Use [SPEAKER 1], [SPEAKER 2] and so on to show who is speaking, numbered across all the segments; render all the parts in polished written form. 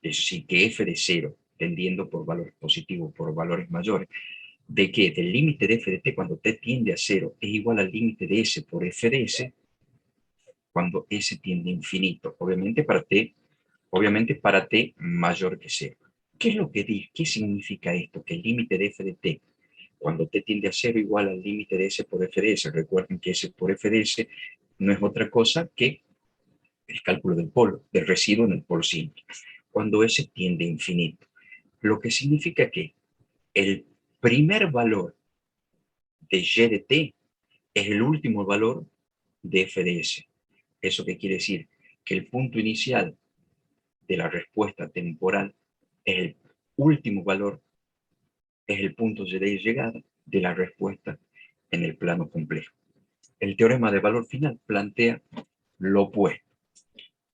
[SPEAKER 1] es decir, que f de 0, tendiendo por valores positivos, por valores mayores, de que del límite de f de t cuando t tiende a 0 es igual al límite de s por f de s cuando s tiende a infinito, obviamente para t mayor que 0. ¿Qué es lo que dice? ¿Qué significa esto? Que el límite de f de t cuando t tiende a 0 igual al límite de s por f de s. Recuerden que s por f de s no es otra cosa que el cálculo del polo, del residuo en el polo simple, cuando s tiende a infinito. Lo que significa que el primer valor de y de t es el último valor de f de s. ¿Eso qué quiere decir? Que el punto inicial de la respuesta temporal es el último valor, es el punto de llegada de la respuesta en el plano complejo. El teorema de valor final plantea lo opuesto.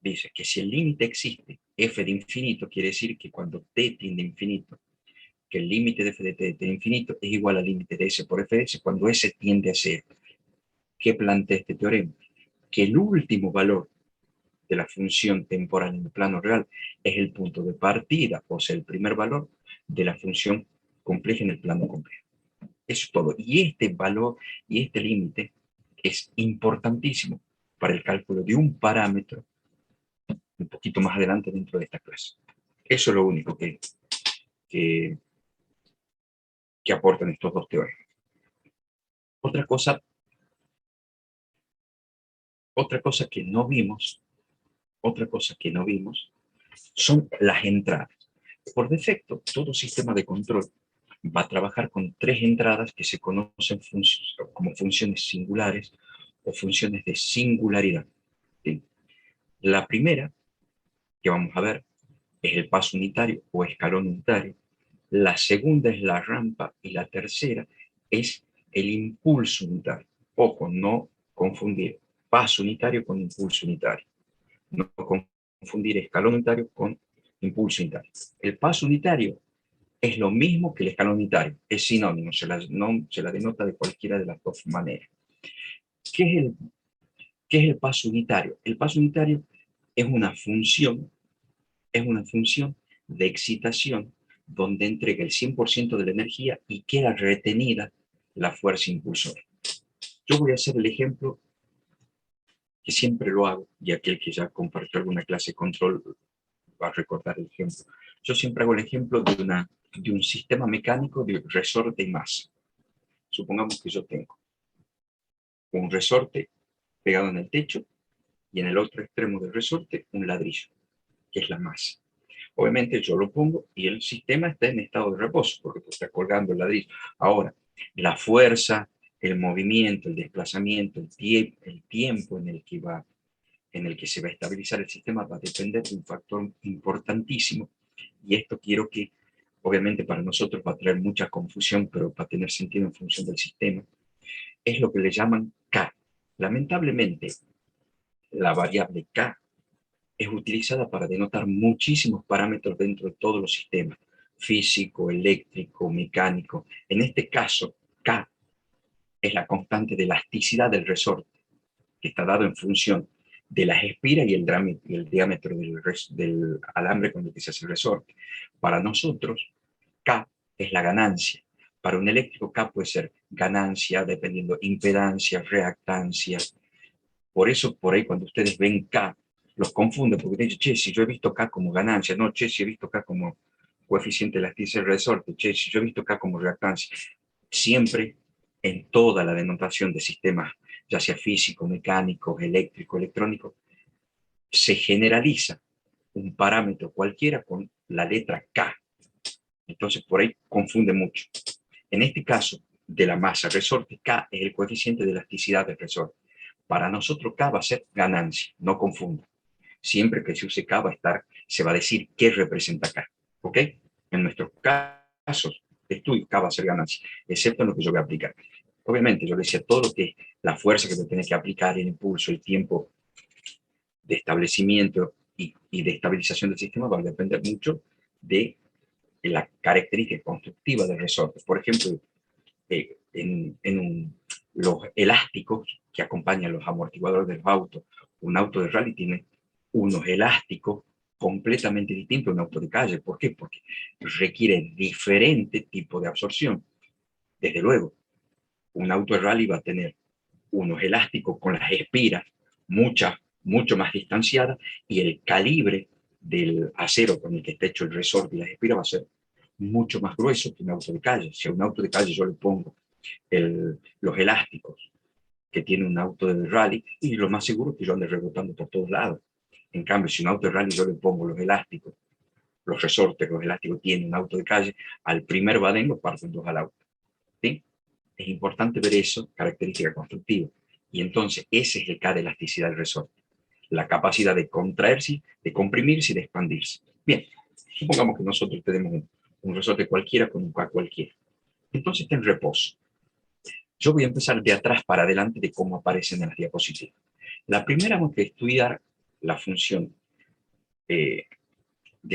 [SPEAKER 1] Dice que si el límite existe, f de infinito, quiere decir que cuando t tiende a infinito, que el límite de f de t de infinito es igual al límite de s por f de s cuando s tiende a 0. ¿Qué plantea este teorema? Que el último valor de la función temporal en el plano real es el punto de partida, o sea, el primer valor de la función compleja en el plano complejo. Eso es todo. Y este valor y este límite es importantísimo para el cálculo de un parámetro un poquito más adelante dentro de esta clase. Eso es lo único que, que aportan estos dos teoremas. Otra cosa, otra cosa que no vimos, otra cosa que no vimos son las entradas. Por defecto, todo sistema de control va a trabajar con tres entradas que se conocen como funciones singulares o funciones de singularidad. ¿Sí? La primera que vamos a ver es el paso unitario o escalón unitario. La segunda es la rampa y la tercera es el impulso unitario. Ojo, no confundir paso unitario con impulso unitario. No confundir escalón unitario con impulso unitario. El paso unitario es lo mismo que el escalón unitario, es sinónimo, se la denota de cualquiera de las dos maneras. ¿Qué es el paso unitario? El paso unitario es una función de excitación donde entrega el 100% de la energía y queda retenida la fuerza impulsora. Yo voy a hacer el ejemplo que siempre lo hago, y aquel que ya compartió alguna clase de control va a recordar el ejemplo. Yo siempre hago el ejemplo de un sistema mecánico de resorte y masa. Supongamos que yo tengo un resorte pegado en el techo y en el otro extremo del resorte un ladrillo, que es la masa. Obviamente yo lo pongo y el sistema está en estado de reposo porque está colgando el ladrillo. Ahora, la fuerza, el movimiento, el desplazamiento, el tiempo en el que se va a estabilizar el sistema va a depender de un factor importantísimo. Y esto quiero que, obviamente para nosotros va a traer mucha confusión, pero va a tener sentido en función del sistema. Es lo que le llaman K. Lamentablemente, la variable K es utilizada para denotar muchísimos parámetros dentro de todos los sistemas, físico, eléctrico, mecánico. En este caso, K es la constante de elasticidad del resorte, que está dado en función de las espiras y el diámetro del alambre con el que se hace el resorte. Para nosotros, K es la ganancia. Para un eléctrico, K puede ser ganancia, dependiendo impedancia, reactancia. Por eso, por ahí, cuando ustedes ven K, los confunden, porque dicen, che, si yo he visto K como ganancia, no, che, si he visto K como coeficiente de elasticidad del resorte, che, si yo he visto K como reactancia. Siempre, en toda la denotación de sistemas, ya sea físico, mecánico, eléctrico, electrónico, se generaliza un parámetro cualquiera con la letra K. Entonces, por ahí confunde mucho. En este caso, de la masa resorte, K es el coeficiente de elasticidad del resorte. Para nosotros K va a ser ganancia, no confunda. Siempre que se use K se va a decir qué representa K. ¿Ok? En nuestros casos de estudio, K va a ser ganancia, excepto en lo que yo voy a aplicar. Obviamente, yo le decía todo lo que es la fuerza que tú tienes que aplicar, el impulso, el tiempo de establecimiento y de estabilización del sistema va a depender mucho de la característica constructiva del resorte. Por ejemplo, los elásticos que acompañan los amortiguadores de los autos. Un auto de rally tiene unos elásticos completamente distinto a un auto de calle. ¿Por qué? Porque requiere diferente tipo de absorción. Desde luego, un auto de rally va a tener unos elásticos con las espiras mucho más distanciadas y el calibre del acero con el que está hecho el resorte y las espiras va a ser mucho más grueso que un auto de calle. Si a un auto de calle yo le pongo los elásticos que tiene un auto de rally, y lo más seguro es que yo ande rebotando por todos lados. En cambio, si un auto de rally yo le pongo los elásticos, los resortes, los elásticos tiene un auto de calle, al primer badén lo parten dos al auto. ¿Sí? Es importante ver eso, característica constructiva. Y entonces ese es el K de elasticidad del resorte. La capacidad de contraerse, de comprimirse y de expandirse. Bien, supongamos que nosotros tenemos un resorte cualquiera con un K cualquiera. Entonces está en reposo. Yo voy a empezar de atrás para adelante de cómo aparecen en las diapositivas. La primera vamos a estudiar la función de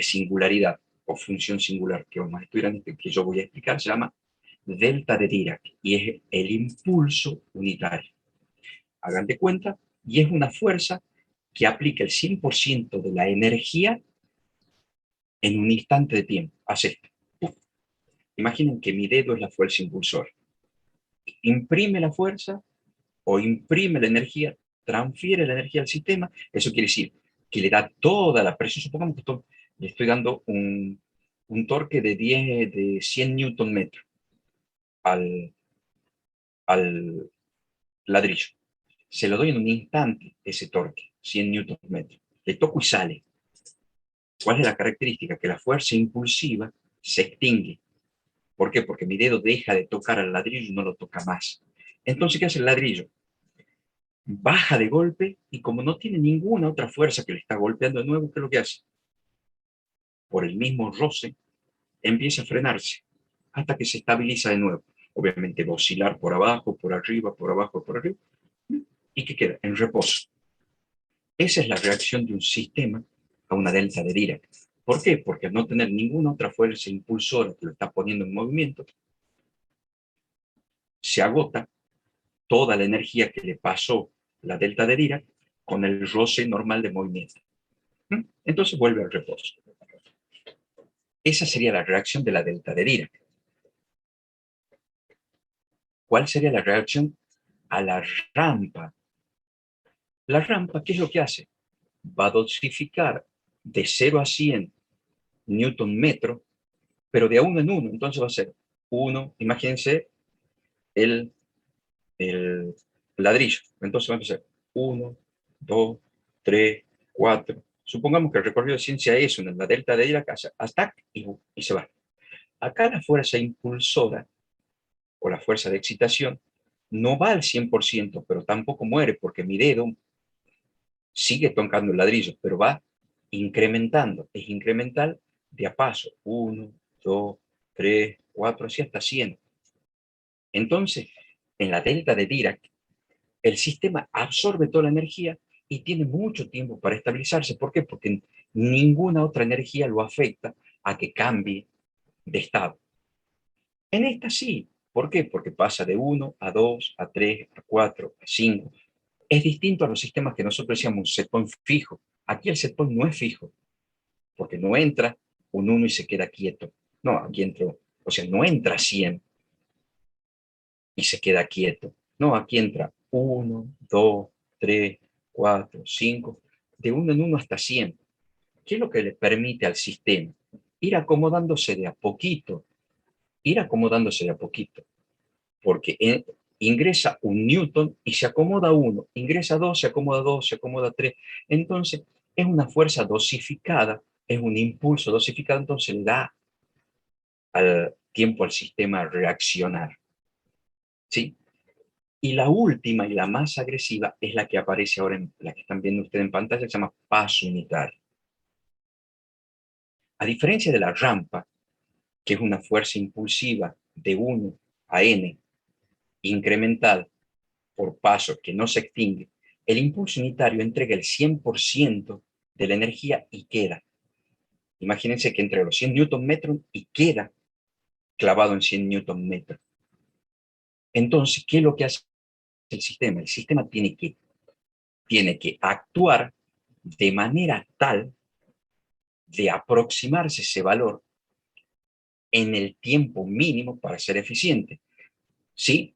[SPEAKER 1] singularidad o función singular que vamos a estudiar, que yo voy a explicar, se llama delta de Dirac y es el impulso unitario. Hagan de cuenta, y es una fuerza que aplica el 100% de la energía en un instante de tiempo. Hace esto. Imaginen que mi dedo es la fuerza impulsora. Imprime la fuerza o imprime la energía, transfiere la energía al sistema. Eso quiere decir que le da toda la presión. Supongamos que le estoy dando un torque de 100 newton metro al, al ladrillo. Se lo doy en un instante ese torque, 100 newton metro. Le toco y sale. ¿Cuál es la característica? Que la fuerza impulsiva se extingue. ¿Por qué? Porque mi dedo deja de tocar al ladrillo y no lo toca más. Entonces, ¿qué hace el ladrillo? Baja de golpe y como no tiene ninguna otra fuerza que le está golpeando de nuevo, ¿qué es lo que hace? Por el mismo roce, empieza a frenarse hasta que se estabiliza de nuevo. Obviamente va a oscilar por abajo, por arriba, por abajo, por arriba. ¿Y qué queda? En reposo. Esa es la reacción de un sistema a una delta de Dirac. ¿Por qué? Porque al no tener ninguna otra fuerza impulsora que lo está poniendo en movimiento, se agota toda la energía que le pasó la delta de Dirac con el roce normal de movimiento. Entonces vuelve al reposo. Esa sería la reacción de la delta de Dirac. ¿Cuál sería la reacción a la rampa? La rampa, ¿qué es lo que hace? Va a dosificar de 0 a 100 newton metro, pero de a uno en uno. Entonces va a ser uno, imagínense el ladrillo. Entonces va a empezar 1, 2, 3, 4. Supongamos que el recorrido de ciencia es en la delta de Dirac hasta y se va. Acá la fuerza impulsora o la fuerza de excitación no va al 100%, pero tampoco muere porque mi dedo sigue tocando el ladrillo, pero va incrementando. Es incremental de a paso. 1, 2, 3, 4, así hasta 100. Entonces, en la delta de Dirac, el sistema absorbe toda la energía y tiene mucho tiempo para estabilizarse. ¿Por qué? Porque ninguna otra energía lo afecta a que cambie de estado. En esta sí. ¿Por qué? Porque pasa de 1 a 2, a 3, a 4, a 5. Es distinto a los sistemas que nosotros decíamos un set point fijo. Aquí el set point no es fijo, porque no entra un 1 y se queda quieto. No, aquí entró, o sea, no entra 100 y se queda quieto. No, aquí entra 1, 2, 3, 4, 5, de 1 en 1 hasta 100. ¿Qué es lo que le permite al sistema? Ir acomodándose de a poquito, ir acomodándose de a poquito, porque ingresa un newton y se acomoda 1, ingresa 2, se acomoda 2, se acomoda 3. Entonces, es una fuerza dosificada, es un impulso dosificado, entonces le da al tiempo al sistema a reaccionar. ¿Sí? Y la última y la más agresiva es la que aparece ahora, en la que están viendo ustedes en pantalla, que se llama paso unitario. A diferencia de la rampa, que es una fuerza impulsiva de 1 a n, incremental por paso que no se extingue, el impulso unitario entrega el 100% de la energía y queda. Imagínense que entre los 100 newton metros y queda clavado en 100 newton metros. Entonces, ¿qué es lo que hace el sistema? El sistema tiene que actuar de manera tal de aproximarse ese valor en el tiempo mínimo para ser eficiente. ¿Sí?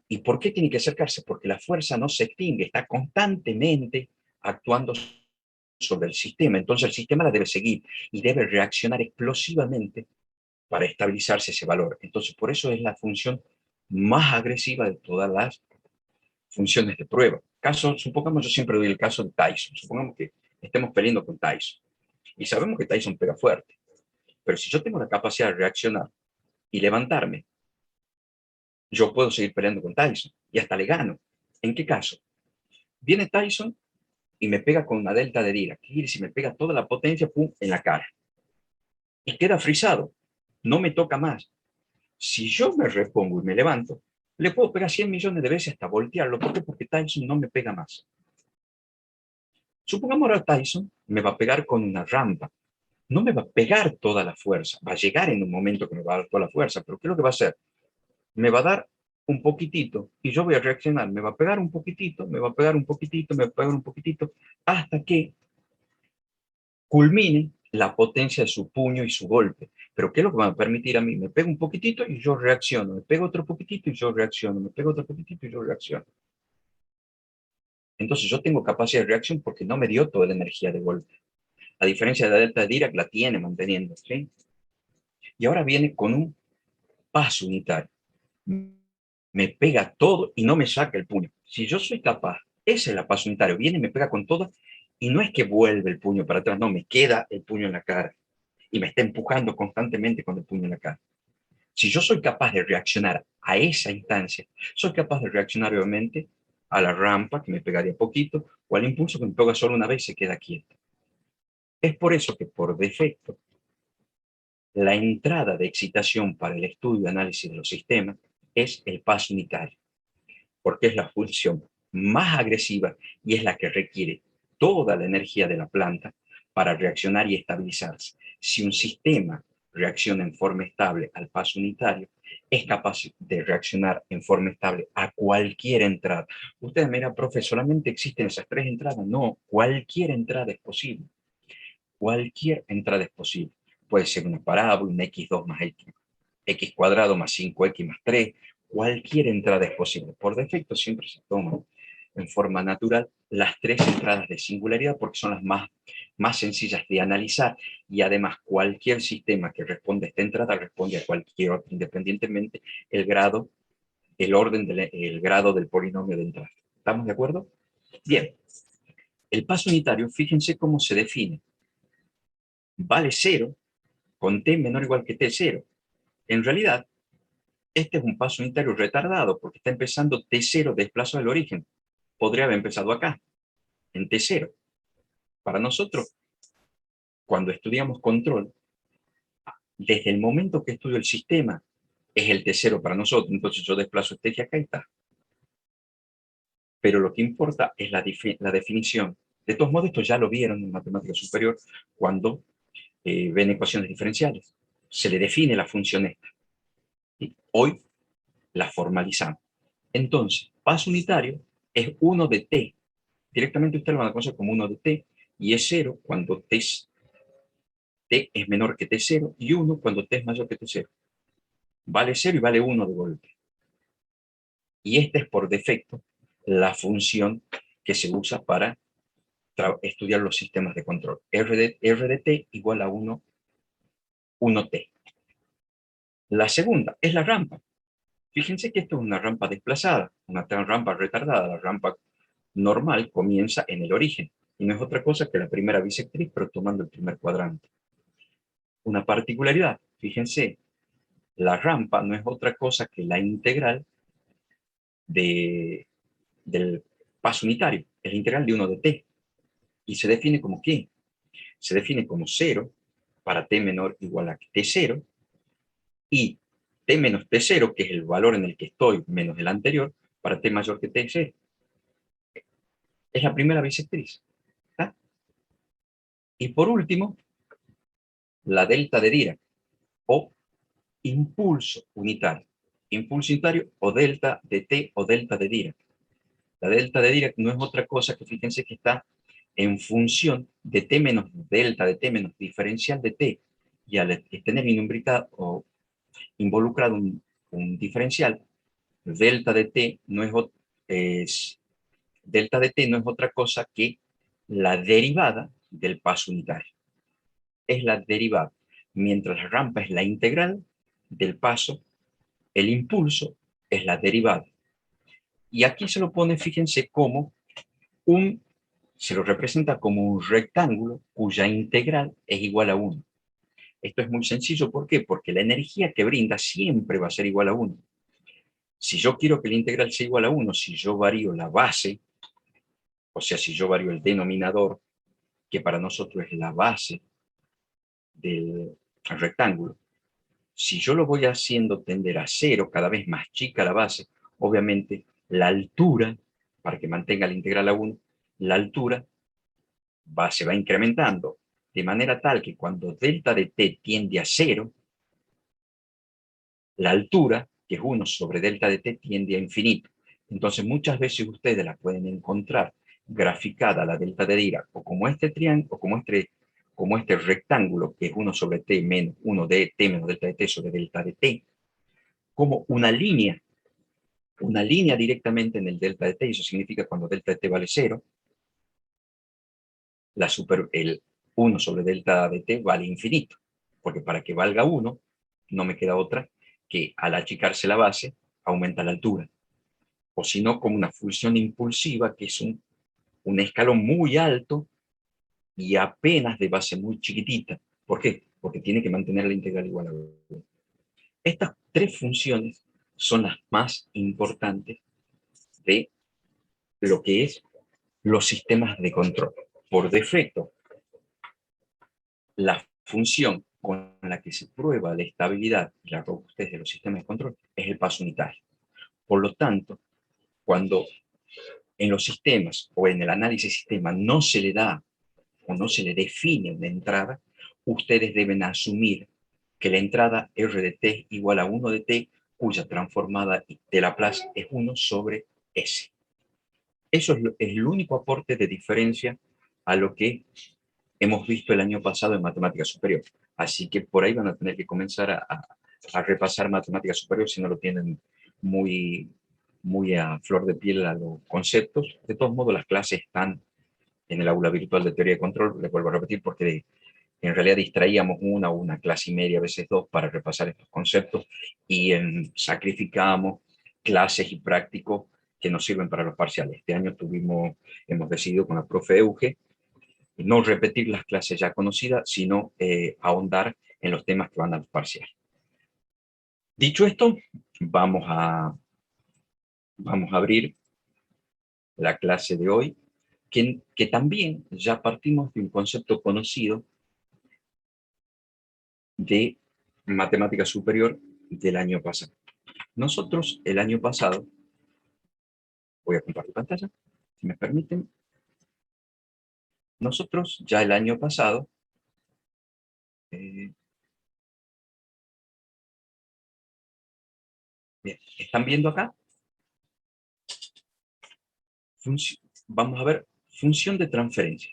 [SPEAKER 1] ¿Y por qué tiene que acercarse? Porque la fuerza no se extingue, está constantemente actuando sobre el sistema. Entonces el sistema la debe seguir y debe reaccionar explosivamente para estabilizarse ese valor. Entonces por eso es la función más agresiva de todas las funciones de prueba. Supongamos, yo siempre doy el caso de Tyson. Supongamos que estemos peleando con Tyson y sabemos que Tyson pega fuerte. Pero si yo tengo la capacidad de reaccionar y levantarme, yo puedo seguir peleando con Tyson y hasta le gano. ¿En qué caso? Viene Tyson y me pega con una delta de Dirac. ¿Qué quiere decir? Me pega toda la potencia, pum, en la cara. Y queda frisado. No me toca más. Si yo me repongo y me levanto, le puedo pegar 100 millones de veces hasta voltearlo. ¿Por qué? Porque Tyson no me pega más. Supongamos ahora Tyson me va a pegar con una rampa. No me va a pegar toda la fuerza. Va a llegar en un momento que me va a dar toda la fuerza. Pero ¿qué es lo que va a hacer? Me va a dar un poquitito y yo voy a reaccionar. Me va a pegar un poquitito, me va a pegar un poquitito, me va a pegar un poquitito, hasta que culmine la potencia de su puño y su golpe. Pero ¿qué es lo que me va a permitir a mí? Me pego un poquitito y yo reacciono. Me pego otro poquitito y yo reacciono. Me pego otro poquitito y yo reacciono. Entonces yo tengo capacidad de reacción porque no me dio toda la energía de golpe. A diferencia de la delta de Dirac, la tiene manteniendo. ¿Sí? Y ahora viene con un paso unitario. Me pega todo y no me saca el puño. Si yo soy capaz, ese es la paso unitario, viene y me pega con todo y no es que vuelve el puño para atrás, no, me queda el puño en la cara y me está empujando constantemente con el puño en la cara. Si yo soy capaz de reaccionar a esa instancia, soy capaz de reaccionar obviamente a la rampa que me pegaría poquito o al impulso que me pega solo una vez y se queda quieto. Es por eso que por defecto la entrada de excitación para el estudio y análisis de los sistemas es el paso unitario, porque es la función más agresiva y es la que requiere toda la energía de la planta para reaccionar y estabilizarse. Si un sistema reacciona en forma estable al paso unitario, es capaz de reaccionar en forma estable a cualquier entrada. Usted mira, profe, ¿solamente existen esas tres entradas? No, cualquier entrada es posible. Cualquier entrada es posible. Puede ser una parábola, un x2 más x cuadrado más 5x más 3. Cualquier entrada es posible. Por defecto siempre se toman en forma natural las tres entradas de singularidad porque son las más sencillas de analizar y además cualquier sistema que responde a esta entrada responde a cualquier otro, independientemente el orden, el grado del polinomio de entrada. ¿Estamos de acuerdo? Bien. El paso unitario, fíjense cómo se define. Vale 0 con t menor o igual que t0. En realidad, este es un paso unitario retardado porque está empezando t0 desplazo del origen. Podría haber empezado acá, en t0. Para nosotros, cuando estudiamos control, desde el momento que estudio el sistema, es el t0 para nosotros. Entonces yo desplazo este eje acá y está. Pero lo que importa es la definición. De todos modos, esto ya lo vieron en matemática superior cuando ven ecuaciones diferenciales. Se le define la función esta. Y hoy la formalizamos. Entonces, paso unitario es 1 de t. Directamente usted lo van a conocer como 1 de t y es 0 cuando t es menor que t0 y 1 cuando t es mayor que t0. Vale 0 y vale 1 de golpe. Y esta es por defecto la función que se usa para estudiar los sistemas de control. R de t igual a 1t. La segunda es la rampa. Fíjense que esto es una rampa desplazada, una rampa retardada. La rampa normal comienza en el origen y no es otra cosa que la primera bisectriz, pero tomando el primer cuadrante. Una particularidad, fíjense, la rampa no es otra cosa que la integral del paso unitario, es la integral de 1 de t. Y se define como ¿qué? Se define como 0 para t menor o igual a t0 y t menos t0, que es el valor en el que estoy menos el anterior, para t mayor que t0. Es la primera bisectriz. ¿Está? Y por último, la delta de Dirac, o impulso unitario. Impulso unitario o delta de t o delta de Dirac. La delta de Dirac no es otra cosa que, fíjense que está en función de t menos delta de t menos diferencial de t, y al tener involucrado un diferencial, delta de t no delta de t no es otra cosa que la derivada del paso unitario. Es la derivada. Mientras la rampa es la integral del paso, el impulso es la derivada. Y aquí se lo pone, fíjense, se lo representa como un rectángulo cuya integral es igual a 1. Esto es muy sencillo, ¿por qué? Porque la energía que brinda siempre va a ser igual a 1. Si yo quiero que la integral sea igual a 1, si yo varío la base, o sea, si yo varío el denominador, que para nosotros es la base del rectángulo, si yo lo voy haciendo tender a 0, cada vez más chica la base, obviamente la altura, para que mantenga la integral a 1, la altura se va incrementando, de manera tal que cuando delta de t tiende a 0, la altura, que es 1 sobre delta de t, tiende a infinito. Entonces muchas veces ustedes la pueden encontrar graficada la delta de Dirac, o como este triángulo, o como este rectángulo, que es 1 sobre t menos 1 de t menos delta de t sobre delta de t, como una línea directamente en el delta de t, y eso significa cuando delta de t vale 0, el 1 sobre delta de t vale infinito, porque para que valga 1, no me queda otra que al achicarse la base, aumenta la altura. O si no, como una función impulsiva, que es un escalón muy alto y apenas de base muy chiquitita. ¿Por qué? Porque tiene que mantener la integral igual a 1. Estas tres funciones son las más importantes de lo que es los sistemas de control. Por defecto, la función con la que se prueba la estabilidad y la robustez de los sistemas de control es el paso unitario. Por lo tanto, cuando en los sistemas o en el análisis de sistema no se le da o no se le define una entrada, ustedes deben asumir que la entrada R de t igual a 1 de t, cuya transformada de Laplace es 1 sobre S. Eso es el único aporte de diferencia a lo que hemos visto el año pasado en matemática superior. Así que por ahí van a tener que comenzar a repasar matemática superior si no lo tienen muy, muy a flor de piel a los conceptos. De todos modos, las clases están en el aula virtual de teoría de control, les vuelvo a repetir, porque en realidad distraíamos una clase y media, a veces dos, para repasar estos conceptos y sacrificábamos clases y prácticos que nos sirven para los parciales. Este año hemos decidido con la profe Euge no repetir las clases ya conocidas, sino ahondar en los temas que van al parcial. Dicho esto, vamos a abrir la clase de hoy, que también ya partimos de un concepto conocido de matemática superior del año pasado. Nosotros el año pasado, voy a compartir pantalla, si me permiten, nosotros ya el año pasado, bien, ¿están viendo acá? Vamos a ver función de transferencia.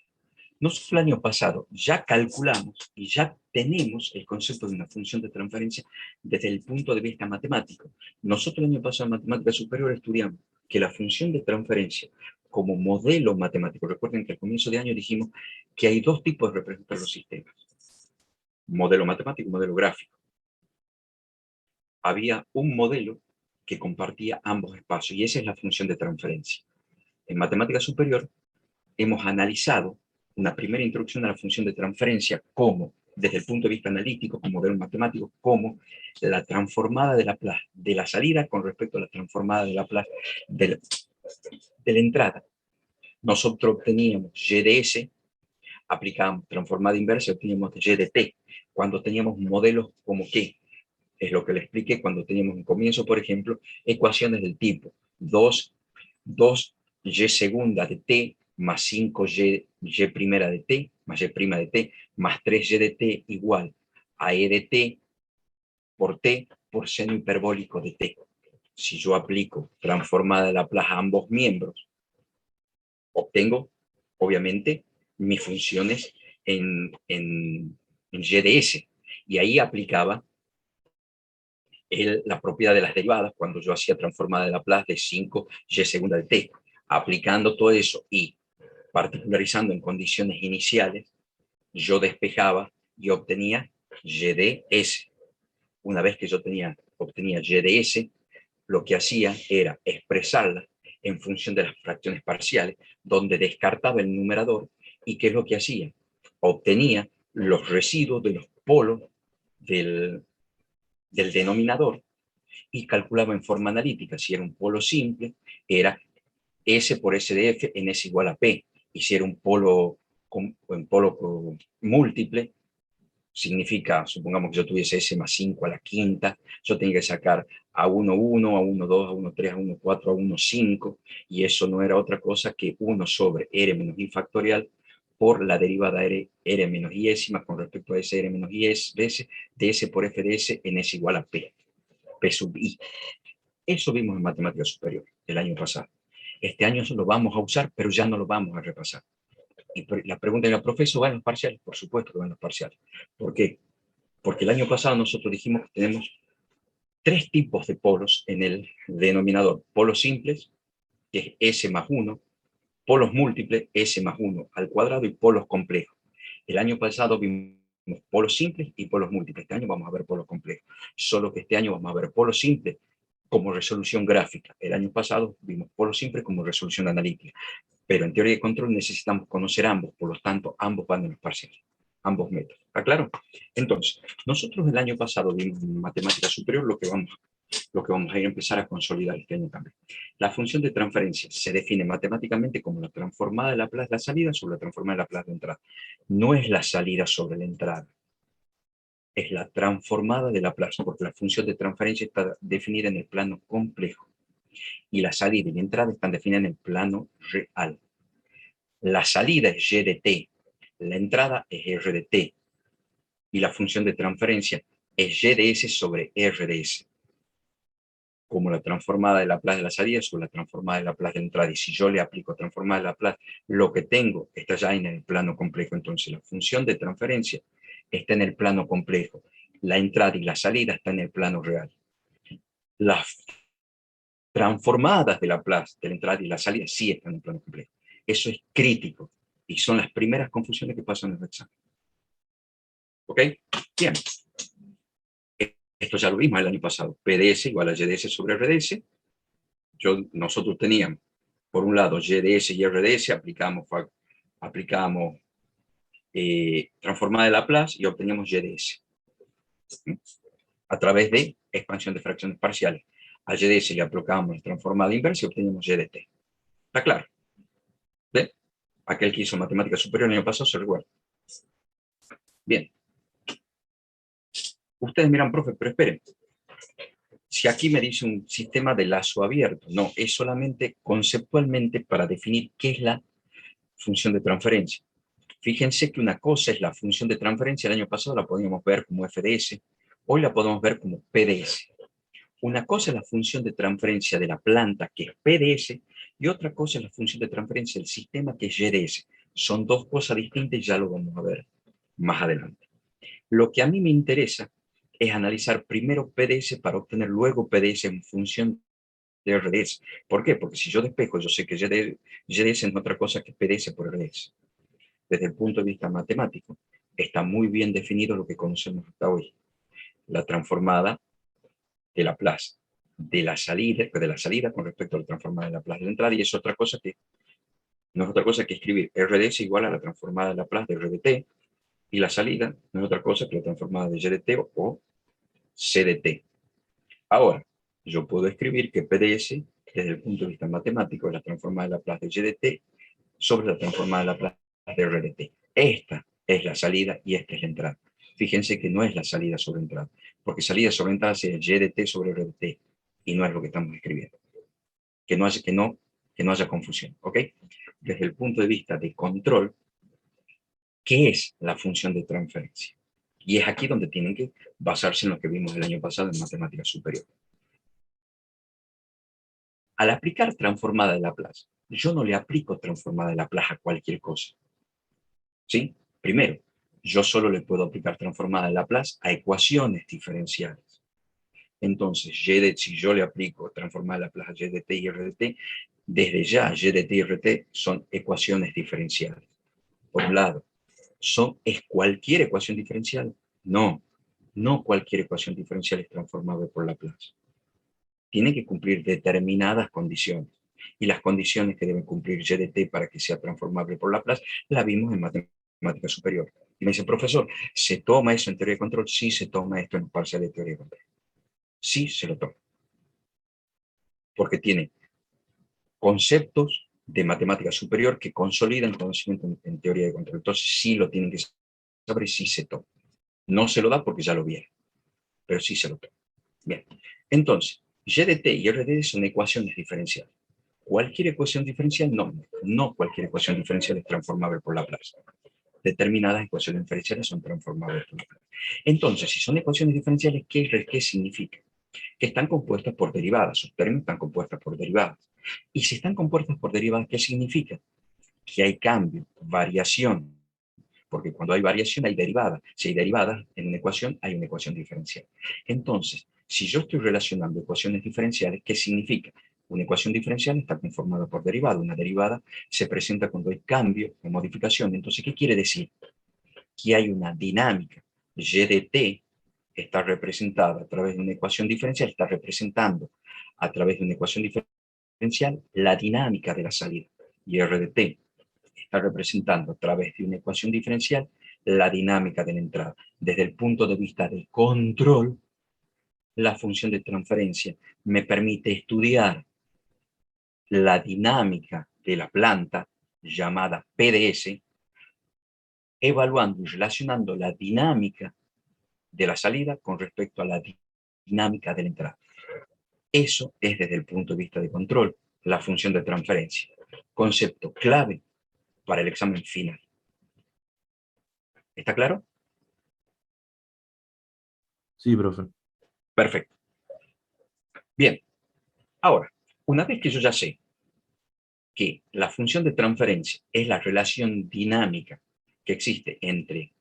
[SPEAKER 1] Nosotros el año pasado ya calculamos y ya tenemos el concepto de una función de transferencia desde el punto de vista matemático. Nosotros el año pasado en matemática superior estudiamos que la función de transferencia como modelo matemático, recuerden que al comienzo de año dijimos que hay dos tipos de representar los sistemas, modelo matemático y modelo gráfico. Había un modelo que compartía ambos espacios y esa es la función de transferencia. En matemática superior hemos analizado una primera introducción a la función de transferencia como, desde el punto de vista analítico, como modelo matemático, como la transformada de Laplace de la salida con respecto a la transformada de Laplace de la entrada. Nosotros obteníamos y de s, aplicábamos transformada inversa, obteníamos y de t. Cuando teníamos modelos como que, es lo que le expliqué, cuando teníamos un comienzo, por ejemplo, ecuaciones del tipo 2y segunda de t más 5y primera de t más y prima de t más 3y de t igual a e de t por seno hiperbólico de t. Si yo aplico transformada de Laplace a ambos miembros, obtengo, obviamente, mis funciones en GDS. Y ahí aplicaba la propiedad de las derivadas cuando yo hacía transformada de Laplace de 5y segunda de t. Aplicando todo eso y particularizando en condiciones iniciales, yo despejaba y obtenía GDS. Una vez que yo obtenía GDS, lo que hacía era expresarla en función de las fracciones parciales, donde descartaba el numerador. ¿Y qué es lo que hacía? Obtenía los residuos de los polos del denominador y calculaba en forma analítica. Si era un polo simple, era S por S de F en S igual a P. Y si era un polo múltiple, significa, supongamos que yo tuviese S más 5 a la quinta, yo tenía que sacar a 1, 1, a 1, 2, a 1, 3, a 1, 4, a 1, 5, y eso no era otra cosa que 1 sobre R menos I factorial por la derivada R menos I ésima con respecto a S R menos I de S por F de S en S igual a P sub I. Eso vimos en matemática superior el año pasado. Este año lo vamos a usar, pero ya no lo vamos a repasar. Y la pregunta de la profesora, ¿va en los parciales? Por supuesto que va en los parciales. ¿Por qué? Porque el año pasado nosotros dijimos que tenemos 3 tipos de polos en el denominador. Polos simples, que es S más 1, polos múltiples, S más 1 al cuadrado, y polos complejos. El año pasado vimos polos simples y polos múltiples. Este año vamos a ver polos complejos. Solo que este año vamos a ver polos simples como resolución gráfica. El año pasado vimos polos simples como resolución analítica. Pero en teoría de control necesitamos conocer ambos, por lo tanto, ambos van en los parciales, ambos métodos. ¿Está claro? Entonces, nosotros el año pasado vimos en matemática superior lo que vamos a ir a empezar a consolidar este año también. La función de transferencia se define matemáticamente como la transformada de Laplace de la salida sobre la transformada de Laplace de entrada. No es la salida sobre la entrada, es la transformada de Laplace, porque la función de transferencia está definida en el plano complejo y la salida y la entrada están definidas en el plano real. La salida es y de t, la entrada es r de t, y la función de transferencia es y de s sobre r de s, como la transformada de Laplace de la salida sobre la transformada de Laplace de la entrada. Y si yo le aplico transformada de Laplace, lo que tengo está ya en el plano complejo. Entonces la función de transferencia está en el plano complejo, la entrada y la salida están en el plano real. Las transformadas de Laplace de la entrada y la salida sí están en el plano complejo. Eso es crítico y son las primeras confusiones que pasan en el examen. ¿Ok? Bien. Esto ya lo vimos el año pasado. PDS igual a YDS sobre RDS. Nosotros teníamos, por un lado, YDS y RDS, aplicamos transformada de Laplace y obteníamos YDS. A través de expansión de fracciones parciales. A YDS le aplicábamos la transformada inversa y obteníamos YDT. ¿Está claro? ¿Ve? Aquel que hizo matemática superior el año pasado se recuerda. Bien. Ustedes miran, profe, pero esperen. Si aquí me dice un sistema de lazo abierto, no, es solamente conceptualmente para definir qué es la función de transferencia. Fíjense que una cosa es la función de transferencia, el año pasado la podíamos ver como FDS, hoy la podemos ver como PDS. Una cosa es la función de transferencia de la planta, que es PDS, y otra cosa es la función de transferencia del sistema, que es YDS. Son dos cosas distintas y ya lo vamos a ver más adelante. Lo que a mí me interesa es analizar primero PDS para obtener luego PDS en función de RDS. ¿Por qué? Porque si yo despejo, yo sé que YDS no es otra cosa que PDS por RDS. Desde el punto de vista matemático, está muy bien definido lo que conocemos hasta hoy. La transformada de Laplace de la salida con respecto a la transformada de Laplace de la entrada, y es otra cosa que no es otra cosa que escribir RDS igual a la transformada de Laplace de RDT, y la salida no es otra cosa que la transformada de YDT o CDT. Ahora, yo puedo escribir que PDS, desde el punto de vista matemático, es la transformada de Laplace de YDT sobre la transformada de Laplace de RDT. Esta es la salida y esta es la entrada. Fíjense que no es la salida sobre entrada, porque salida sobre entrada es YDT sobre RDT, y no es lo que estamos escribiendo. Que no haya confusión, ¿ok? Desde el punto de vista de control, ¿qué es la función de transferencia? Y es aquí donde tienen que basarse en lo que vimos el año pasado en matemática superior. Al aplicar transformada de Laplace, yo no le aplico transformada de Laplace a cualquier cosa. ¿sí? Primero, yo solo le puedo aplicar transformada de Laplace a ecuaciones diferenciales. Entonces, si yo le aplico transformada de Laplace a y de t y r de t, desde ya y de t y r de t son ecuaciones diferenciales. Por un lado, ¿es cualquier ecuación diferencial? No, no cualquier ecuación diferencial es transformable por Laplace. Tiene que cumplir determinadas condiciones. Y las condiciones que deben cumplir y de t para que sea transformable por Laplace, la vimos en matemática superior. Y me dice, profesor, ¿se toma eso en teoría de control? Sí, se toma esto en parcial de teoría de control. Sí, se lo toma. Porque tiene conceptos de matemática superior que consolidan conocimiento en teoría de control. Entonces, sí lo tienen que saber y sí se toma. No se lo da porque ya lo vieron, pero sí se lo toma. Bien, entonces, y de t y r de t son ecuaciones diferenciales. Cualquier ecuación diferencial, no cualquier ecuación diferencial es transformable por Laplace. Determinadas ecuaciones diferenciales son transformables por Laplace. Entonces, si son ecuaciones diferenciales, ¿qué significa? Que están compuestas por derivadas, sus términos están compuestas por derivadas. Y si están compuestas por derivadas, ¿qué significa? Que hay cambio, variación, porque cuando hay variación hay derivada. Si hay derivadas en una ecuación, hay una ecuación diferencial. Entonces, si yo estoy relacionando ecuaciones diferenciales, ¿qué significa? Una ecuación diferencial está conformada por derivada. Una derivada se presenta cuando hay cambio o modificación. Entonces, ¿qué quiere decir? Que hay una dinámica. Y de t está representada a través de una ecuación diferencial, está representando a través de una ecuación diferencial la dinámica de la salida. Y r de t está representando a través de una ecuación diferencial la dinámica de la entrada. Desde el punto de vista del control, la función de transferencia me permite estudiar la dinámica de la planta llamada PDS, evaluando y relacionando la dinámica de la salida con respecto a la dinámica de la entrada. Eso es desde el punto de vista de control, la función de transferencia. Concepto clave para el examen final. ¿Está claro?
[SPEAKER 2] Sí, profe.
[SPEAKER 1] Perfecto. Bien, ahora, una vez que yo ya sé que la función de transferencia es la relación dinámica que existe entre,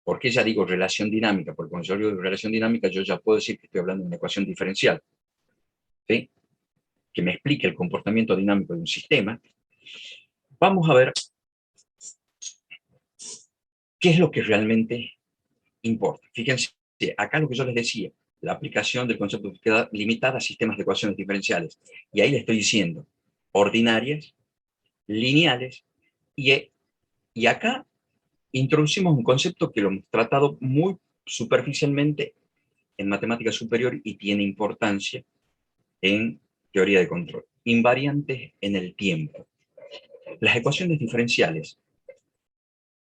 [SPEAKER 1] ¿por qué ya digo relación dinámica? Porque cuando yo digo relación dinámica, yo ya puedo decir que estoy hablando de una ecuación diferencial, ¿sí? Que me explique el comportamiento dinámico de un sistema. Vamos a ver qué es lo que realmente importa. Fíjense, acá lo que yo les decía, la aplicación del concepto queda limitada a sistemas de ecuaciones diferenciales. Y ahí le estoy diciendo ordinarias, lineales, y acá introducimos un concepto que lo hemos tratado muy superficialmente en matemática superior y tiene importancia en teoría de control. Invariantes en el tiempo. Las ecuaciones diferenciales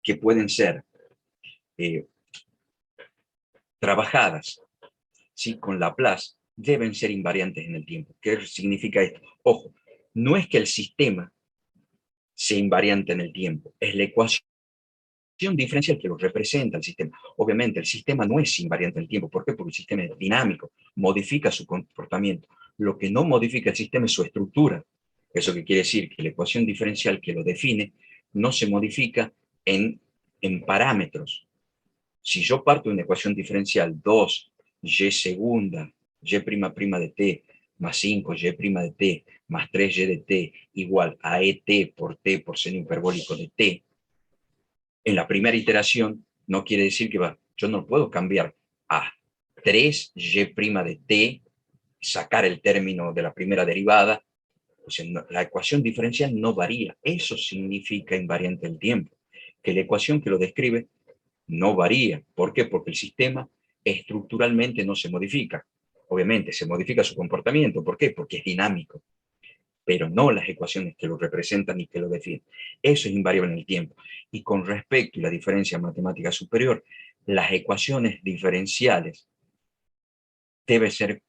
[SPEAKER 1] que pueden ser eh, trabajadas, ¿sí?, con Laplace deben ser invariantes en el tiempo. ¿Qué significa esto? Ojo, no es que el sistema sea invariante en el tiempo, es la ecuación diferencial que lo representa el sistema. Obviamente, el sistema no es invariante en el tiempo. ¿Por qué? Porque el sistema es dinámico, modifica su comportamiento. Lo que no modifica el sistema es su estructura. Eso que quiere decir que la ecuación diferencial que lo define no se modifica en parámetros. Si yo parto de una ecuación diferencial 2, y segunda, y prima prima de t, más 5, y prima de t, más 3y de t, igual a et por t por seno hiperbólico de t, en la primera iteración no quiere decir que yo no puedo cambiar a 3y' de t, sacar el término de la primera derivada. O sea, la ecuación diferencial no varía. Eso significa invariante del tiempo, que la ecuación que lo describe no varía. ¿Por qué? Porque el sistema estructuralmente no se modifica. Obviamente se modifica su comportamiento. ¿Por qué? Porque es dinámico, pero no las ecuaciones que lo representan y que lo definen. Eso es invariable en el tiempo. Y con respecto a la diferencia matemática superior, las ecuaciones diferenciales deben ser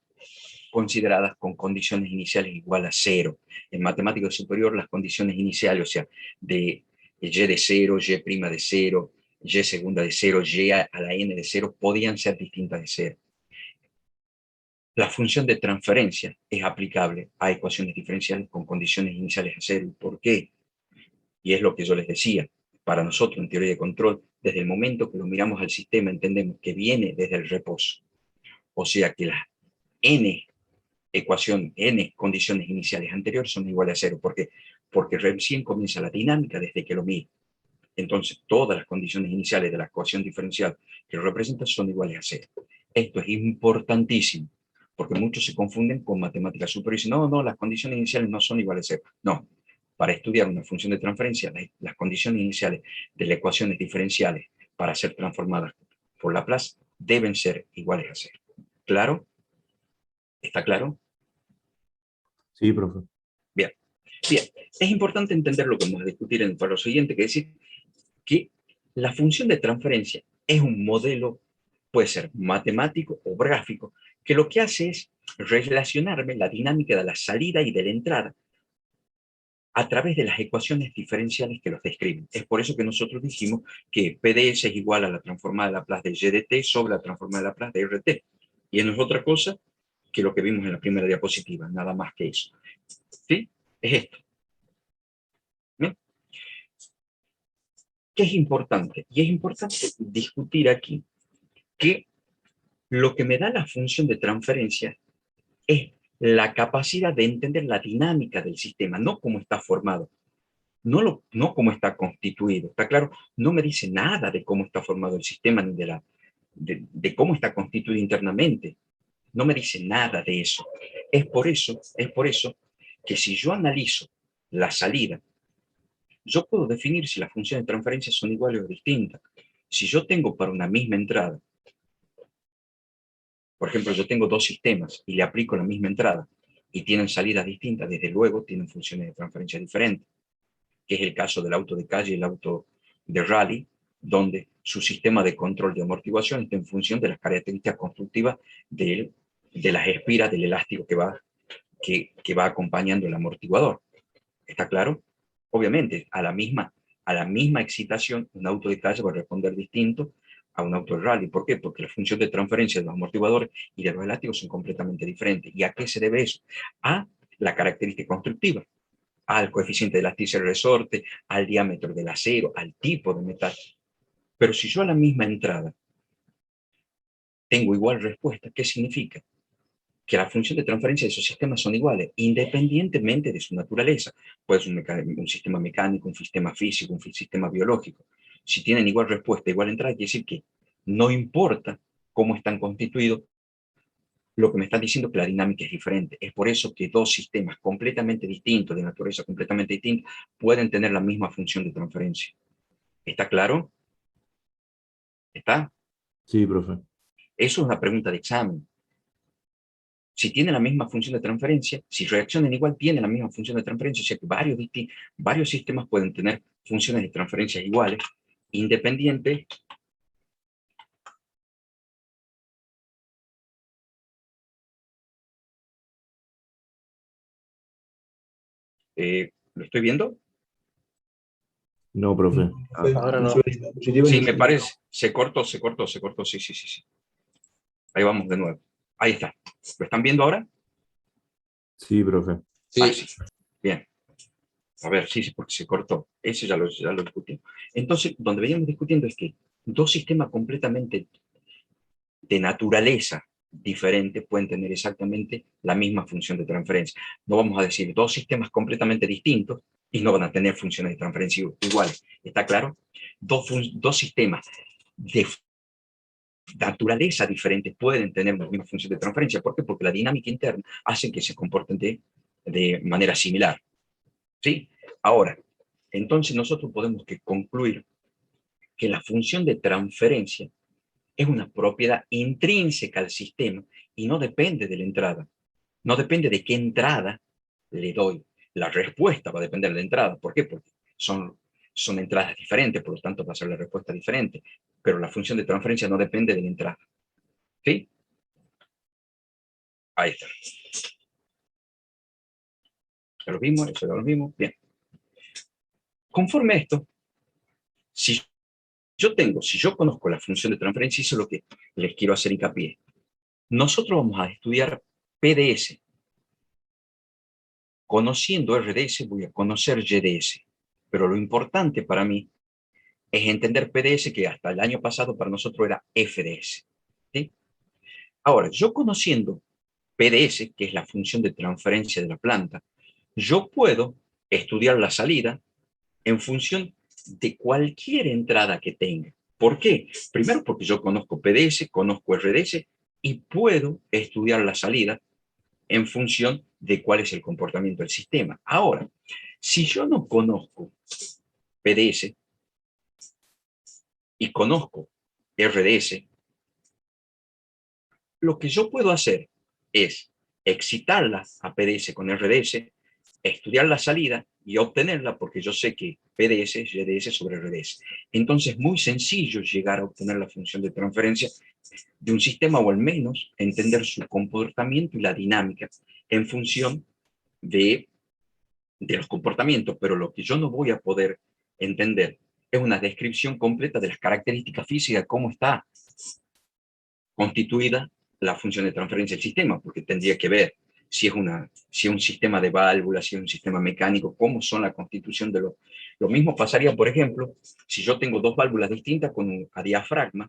[SPEAKER 1] consideradas con condiciones iniciales igual a cero. En matemática superior, las condiciones iniciales, o sea, de y de cero, y prima de cero, y segunda de cero, y a la n de cero, podían ser distintas de cero. La función de transferencia es aplicable a ecuaciones diferenciales con condiciones iniciales a cero. ¿Por qué? Y es lo que yo les decía. para nosotros en teoría de control, desde el momento que lo miramos al sistema, entendemos que viene desde el reposo. O sea que las n n condiciones iniciales anteriores son iguales a cero. ¿Por qué? Porque recién comienza la dinámica desde que lo miro. Entonces, todas las condiciones iniciales de la ecuación diferencial que lo representa son iguales a cero. Esto es importantísimo, porque muchos se confunden con matemática superior y dicen, no, no, las condiciones iniciales no son iguales a cero. No, para estudiar una función de transferencia, las condiciones iniciales de las ecuaciones diferenciales para ser transformadas por Laplace deben ser iguales a cero. ¿Claro? ¿Está claro?
[SPEAKER 2] Sí, profe.
[SPEAKER 1] Bien. Bien, es importante entender lo que vamos a discutir para lo siguiente, que es decir, que la función de transferencia es un modelo, puede ser matemático o gráfico, que lo que hace es relacionarme la dinámica de la salida y de la entrada a través de las ecuaciones diferenciales que los describen. Es por eso que nosotros dijimos que PDS es igual a la transformada de Laplace de Y de t sobre la transformada de Laplace de RT. Y no es otra cosa que lo que vimos en la primera diapositiva, nada más que eso. ¿Sí? Es esto. ¿Bien? ¿Qué es importante? Y es importante discutir aquí que lo que me da la función de transferencia es la capacidad de entender la dinámica del sistema, no cómo está formado, no cómo está constituido. ¿Está claro? No me dice nada de cómo está formado el sistema ni de cómo está constituido internamente. No me dice nada de eso. Es por eso que si yo analizo la salida, yo puedo definir si las funciones de transferencia son iguales o distintas. Si yo tengo para una misma entrada, por ejemplo, yo tengo dos sistemas y le aplico la misma entrada y tienen salidas distintas, desde luego tienen funciones de transferencia diferentes, que es el caso del auto de calle y el auto de rally, donde su sistema de control de amortiguación está en función de las características constructivas de las espiras del elástico que va acompañando el amortiguador. ¿Está claro? Obviamente, a la misma excitación, un auto de calle va a responder distinto a un auto de rally. ¿Por qué? Porque la función de transferencia de los amortiguadores y de los elásticos son completamente diferentes. ¿Y a qué se debe eso? A la característica constructiva, al coeficiente de elasticidad del resorte, al diámetro del acero, al tipo de metal. Pero si yo a la misma entrada tengo igual respuesta, ¿qué significa? Que la función de transferencia de esos sistemas son iguales, independientemente de su naturaleza. Puede ser un sistema mecánico, un sistema físico, un sistema biológico. Si tienen igual respuesta, igual entrada, quiere decir que no importa cómo están constituidos, lo que me están diciendo es que la dinámica es diferente. Es por eso que dos sistemas completamente distintos, de naturaleza completamente distinta, pueden tener la misma función de transferencia. ¿Está claro? ¿Está?
[SPEAKER 2] Sí, profe.
[SPEAKER 1] Eso es una pregunta de examen. Si tienen la misma función de transferencia, si reaccionan igual, tienen la misma función de transferencia, o sea que varios sistemas pueden tener funciones de transferencia iguales, independientes. ¿Lo estoy viendo?
[SPEAKER 2] No, profe.
[SPEAKER 3] Ahora no.
[SPEAKER 1] Sí, me parece. Se cortó. Sí. Ahí vamos de nuevo. Ahí está. ¿Lo están viendo ahora?
[SPEAKER 2] Sí, profe.
[SPEAKER 3] Sí.
[SPEAKER 1] Sí. Bien. A ver, sí, porque se cortó. Eso ya lo discutimos. Entonces, donde veníamos discutiendo es que dos sistemas completamente de naturaleza diferente pueden tener exactamente la misma función de transferencia. No vamos a decir dos sistemas completamente distintos y no van a tener funciones de transferencia iguales. ¿Está claro? Dos sistemas de naturaleza diferente pueden tener la misma función de transferencia. ¿Por qué? Porque la dinámica interna hace que se comporten de manera similar. ¿Sí? Ahora, entonces nosotros podemos concluir que la función de transferencia es una propiedad intrínseca al sistema y no depende de la entrada. No depende de qué entrada le doy. La respuesta va a depender de la entrada. ¿Por qué? Porque son entradas diferentes, por lo tanto va a ser la respuesta diferente. Pero la función de transferencia no depende de la entrada. ¿Sí? Ahí está. ¿Ya lo vimos? Eso ya lo vimos. Bien. Conforme a esto, si yo conozco la función de transferencia, eso es lo que les quiero hacer hincapié. Nosotros vamos a estudiar PDS. Conociendo RDS voy a conocer YDS. Pero lo importante para mí es entender PDS, que hasta el año pasado para nosotros era FDS. ¿Sí? Ahora, yo conociendo PDS, que es la función de transferencia de la planta, yo puedo estudiar la salida en función de cualquier entrada que tenga. ¿Por qué? Primero porque yo conozco PDS, conozco RDS y puedo estudiar la salida en función de cuál es el comportamiento del sistema. Ahora, si yo no conozco PDS y conozco RDS, lo que yo puedo hacer es excitarla a PDS con RDS, estudiar la salida y obtenerla, porque yo sé que PDS es GDS sobre RDS. Entonces es muy sencillo llegar a obtener la función de transferencia de un sistema, o al menos entender su comportamiento y la dinámica en función de los comportamientos. Pero lo que yo no voy a poder entender es una descripción completa de las características físicas, cómo está constituida la función de transferencia del sistema, porque tendría que ver si es un sistema de válvulas, si es un sistema mecánico, cómo son la constitución de los... Lo mismo pasaría, por ejemplo, si yo tengo dos válvulas distintas con un diafragma,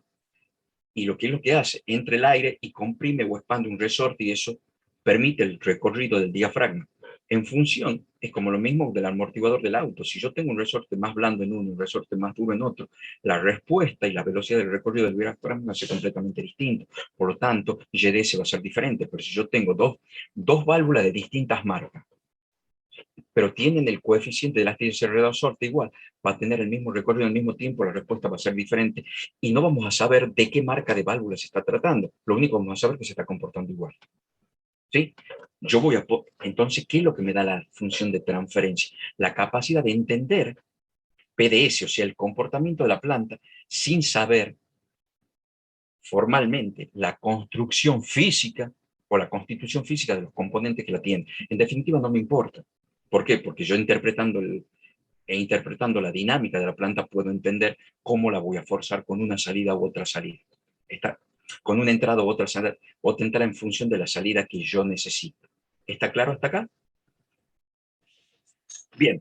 [SPEAKER 1] y lo que es lo que hace, entra el aire y comprime o expande un resorte, y eso permite el recorrido del diafragma. En función, es como lo mismo del amortiguador del auto. Si yo tengo un resorte más blando en uno, un resorte más duro en otro, la respuesta y la velocidad del recorrido del diafragma va a ser completamente distinto. Por lo tanto, GDS va a ser diferente. Pero si yo tengo dos válvulas de distintas marcas, pero tienen el coeficiente de elasticidad de resorte igual, va a tener el mismo recorrido al mismo tiempo, la respuesta va a ser diferente y no vamos a saber de qué marca de válvula se está tratando. Lo único que vamos a saber es que se está comportando igual. ¿Sí? Entonces, ¿qué es lo que me da la función de transferencia? La capacidad de entender PDS, o sea, el comportamiento de la planta, sin saber formalmente la construcción física o la constitución física de los componentes que la tienen. En definitiva, no me importa. ¿Por qué? Porque yo interpretando la dinámica de la planta puedo entender cómo la voy a forzar con una salida u otra salida. Con una entrada u otra entrada en función de la salida que yo necesito. ¿Está claro hasta acá? Bien.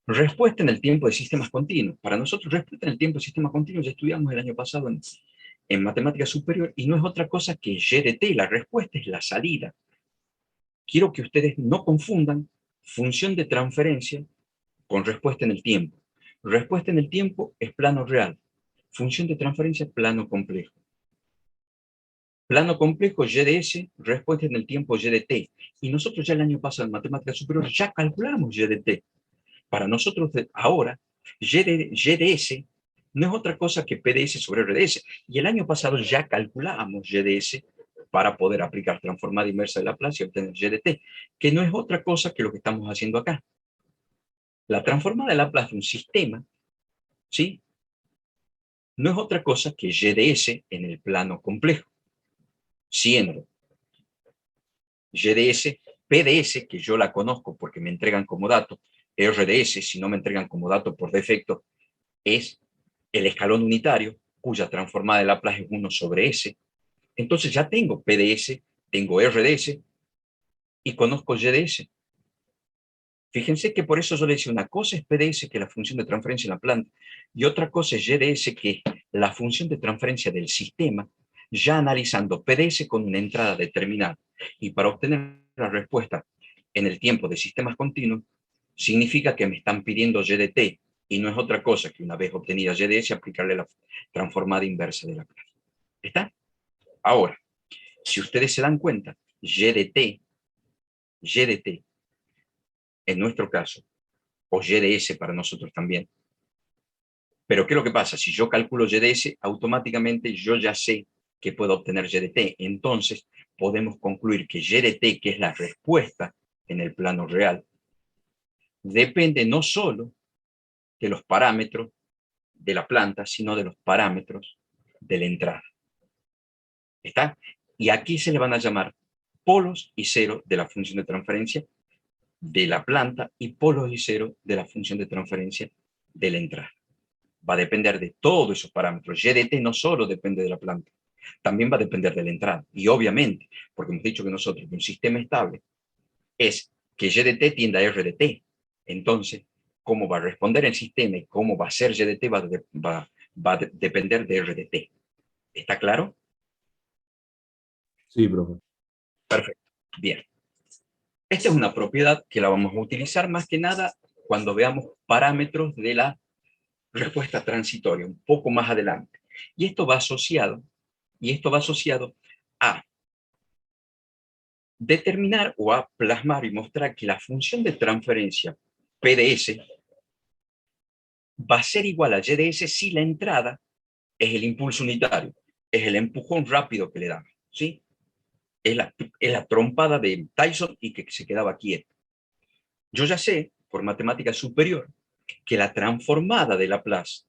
[SPEAKER 1] Respuesta en el tiempo de sistemas continuos. Para nosotros, respuesta en el tiempo de sistemas continuos ya estudiamos el año pasado en matemática superior, y no es otra cosa que Y de T. La respuesta es la salida. Quiero que ustedes no confundan función de transferencia con respuesta en el tiempo. Respuesta en el tiempo es plano real. Función de transferencia, plano complejo. Plano complejo, Y de S, respuesta en el tiempo, Y de T. Y nosotros ya el año pasado en matemática superior ya calculamos Y de T. Para nosotros ahora, Y de S no es otra cosa que PDS sobre RDS. Y el año pasado ya calculábamos Y de S para poder aplicar transformada inversa de Laplace y obtener Y de T, que no es otra cosa que lo que estamos haciendo acá. La transformada de Laplace de un sistema, ¿sí?, no es otra cosa que Y de S en el plano complejo, siendo Y de S, PDS, que yo la conozco porque me entregan como dato, RDS, si no me entregan como dato por defecto, es el escalón unitario, cuya transformada de Laplace es 1 sobre S. Entonces ya tengo PDS, tengo RDS y conozco YDS. Fíjense que por eso yo le decía, una cosa es PDS, que es la función de transferencia en la planta, y otra cosa es YDS, que es la función de transferencia del sistema, ya analizando PDS con una entrada determinada. Y para obtener la respuesta en el tiempo de sistemas continuos, significa que me están pidiendo YDT, y no es otra cosa que una vez obtenida YDS, aplicarle la transformada inversa de la clase. ¿Está? Ahora, si ustedes se dan cuenta, YDT, en nuestro caso, o YDS para nosotros también. Pero ¿qué es lo que pasa? Si yo calculo YDS, automáticamente yo ya sé que puedo obtener YDT. Entonces, podemos concluir que YDT, que es la respuesta en el plano real, depende no solo de los parámetros de la planta, sino de los parámetros de la entrada. ¿Está? Y aquí se le van a llamar polos y cero de la función de transferencia de la planta y polos y cero de la función de transferencia de la entrada. Va a depender de todos esos parámetros. YDT no solo depende de la planta, también va a depender de la entrada. Y obviamente, porque hemos dicho que nosotros, un sistema estable, es que YDT tienda a RDT. Entonces, cómo va a responder el sistema y cómo va a ser YDT va a depender de RDT. ¿Está claro?
[SPEAKER 2] Sí, profe.
[SPEAKER 1] Perfecto. Bien. Esta es una propiedad que la vamos a utilizar más que nada cuando veamos parámetros de la respuesta transitoria, un poco más adelante. Y esto va asociado a determinar o a plasmar y mostrar que la función de transferencia PDS va a ser igual a YDS si la entrada es el impulso unitario, es el empujón rápido que le damos, ¿sí? Es la trompada de Tyson y que se quedaba quieto. Yo ya sé, por matemática superior, que la transformada de Laplace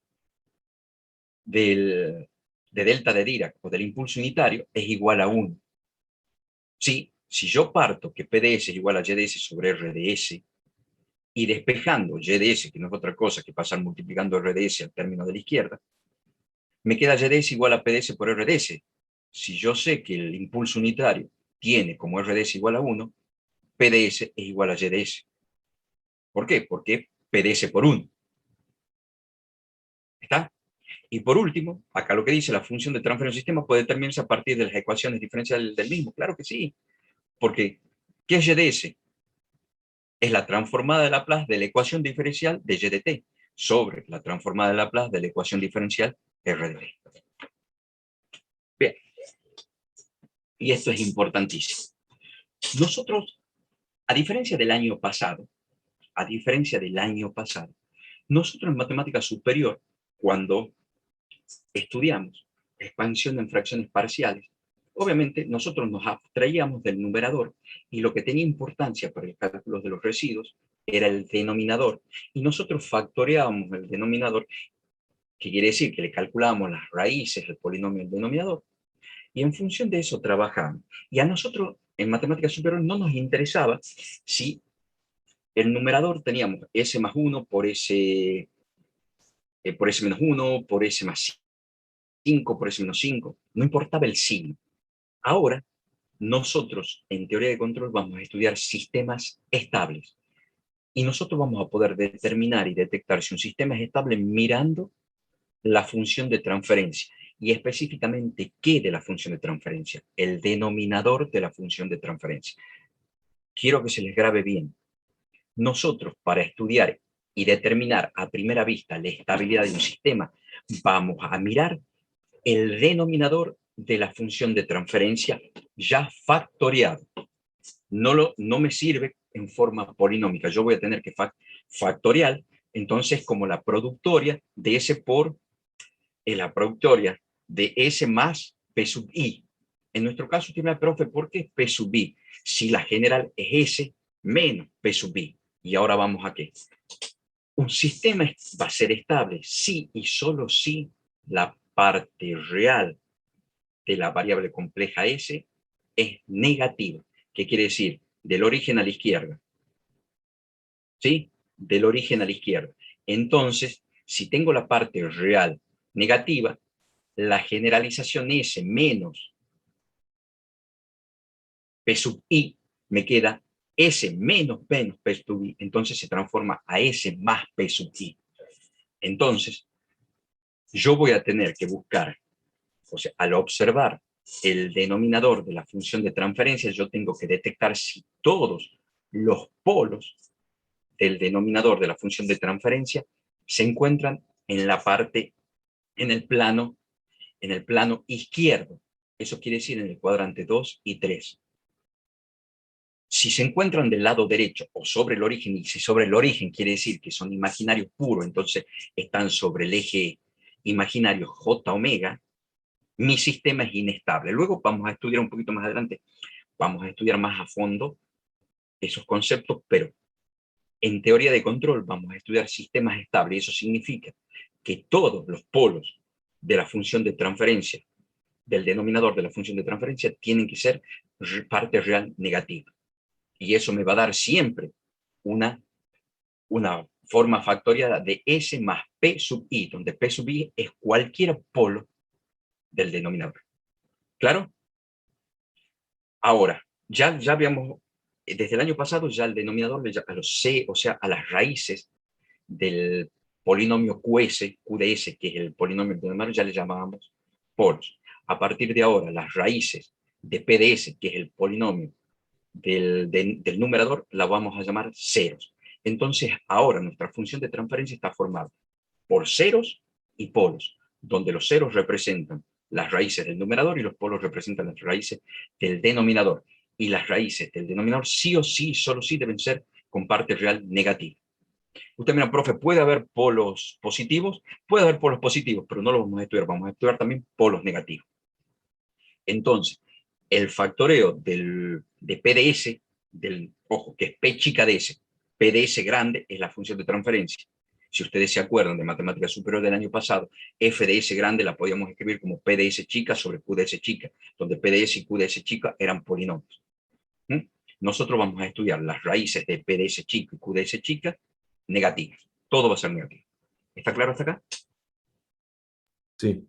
[SPEAKER 1] de delta de Dirac o del impulso unitario es igual a 1. Sí, si yo parto que PDS es igual a YDS sobre RDS, y despejando YDS, que no es otra cosa que pasar multiplicando RDS al término de la izquierda, me queda YDS igual a PDS por RDS. Si yo sé que el impulso unitario tiene como RDS igual a 1, PDS es igual a YDS. ¿Por qué? Porque PDS por 1. ¿Está? Y por último, acá lo que dice, la función de transferencia de sistema puede determinarse a partir de las ecuaciones diferenciales del mismo. Claro que sí, porque ¿qué es YDS? Es la transformada de Laplace de la ecuación diferencial de YDT sobre la transformada de Laplace de la ecuación diferencial RDT. Bien, y esto es importantísimo. Nosotros, a diferencia del año pasado, nosotros en matemática superior, cuando estudiamos expansión en fracciones parciales, obviamente nosotros nos abstraíamos del numerador y lo que tenía importancia para el cálculo de los residuos era el denominador. Y nosotros factoreábamos el denominador, que quiere decir que le calculábamos las raíces del polinomio del denominador, y en función de eso trabajamos. Y a nosotros en matemática superior no nos interesaba si el numerador teníamos s más 1 por s menos 1, por s más 5, por s menos 5, no importaba el signo. Ahora, nosotros en teoría de control vamos a estudiar sistemas estables y nosotros vamos a poder determinar y detectar si un sistema es estable mirando la función de transferencia y específicamente qué de la función de transferencia, el denominador de la función de transferencia. Quiero que se les grabe bien. Nosotros, para estudiar y determinar a primera vista la estabilidad de un sistema, vamos a mirar el denominador de la función de transferencia ya factoriado. No me sirve en forma polinómica. Yo voy a tener que factorial, entonces como la productoria de S por la productoria de S más P sub I. En nuestro caso, tiene la profe, ¿por qué P sub I? Si la general es S menos P sub I. Y ahora vamos a qué. Un sistema va a ser estable si y solo si la parte real de la variable compleja S es negativa. ¿Qué quiere decir? Del origen a la izquierda. ¿Sí? Del origen a la izquierda. Entonces, si tengo la parte real negativa, la generalización S menos P sub I me queda S menos P sub I. Entonces se transforma a S más P sub I. Entonces, yo voy a tener que buscar, o sea, al observar el denominador de la función de transferencia, yo tengo que detectar si todos los polos del denominador de la función de transferencia se encuentran en la parte, en el plano izquierdo. Eso quiere decir en el cuadrante 2 y 3. Si se encuentran del lado derecho o sobre el origen, y si sobre el origen quiere decir que son imaginarios puros, entonces están sobre el eje imaginario J omega, mi sistema es inestable. Luego vamos a estudiar un poquito más adelante, vamos a estudiar más a fondo esos conceptos, pero en teoría de control vamos a estudiar sistemas estables y eso significa que todos los polos de la función de transferencia, del denominador de la función de transferencia, tienen que ser parte real negativa. Y eso me va a dar siempre una forma factoriada de S más P sub I, donde P sub I es cualquier polo del denominador. ¿Claro? Ahora, ya habíamos, desde el año pasado, ya el denominador a los C, o sea, a las raíces del polinomio QDS, que es el polinomio del denominador, ya le llamábamos polos. A partir de ahora, las raíces de PDS, que es el polinomio del numerador, la vamos a llamar ceros. Entonces, ahora nuestra función de transferencia está formada por ceros y polos, donde los ceros representan las raíces del numerador y los polos representan las raíces del denominador. Y las raíces del denominador sí o sí, solo sí, deben ser con parte real negativa. Usted mira, profe, ¿puede haber polos positivos? Puede haber polos positivos, pero no los vamos a estudiar. Vamos a estudiar también polos negativos. Entonces, el factoreo de PDS, ojo, que es P chica de S, PDS grande es la función de transferencia. Si ustedes se acuerdan de matemática superior del año pasado, f de s grande la podíamos escribir como p de s chica sobre q de s chica, donde p de s y q de s chica eran polinomios. Nosotros vamos a estudiar las raíces de p de s chica y q de s chica negativas. Todo va a ser negativo. ¿Está claro hasta acá?
[SPEAKER 2] Sí.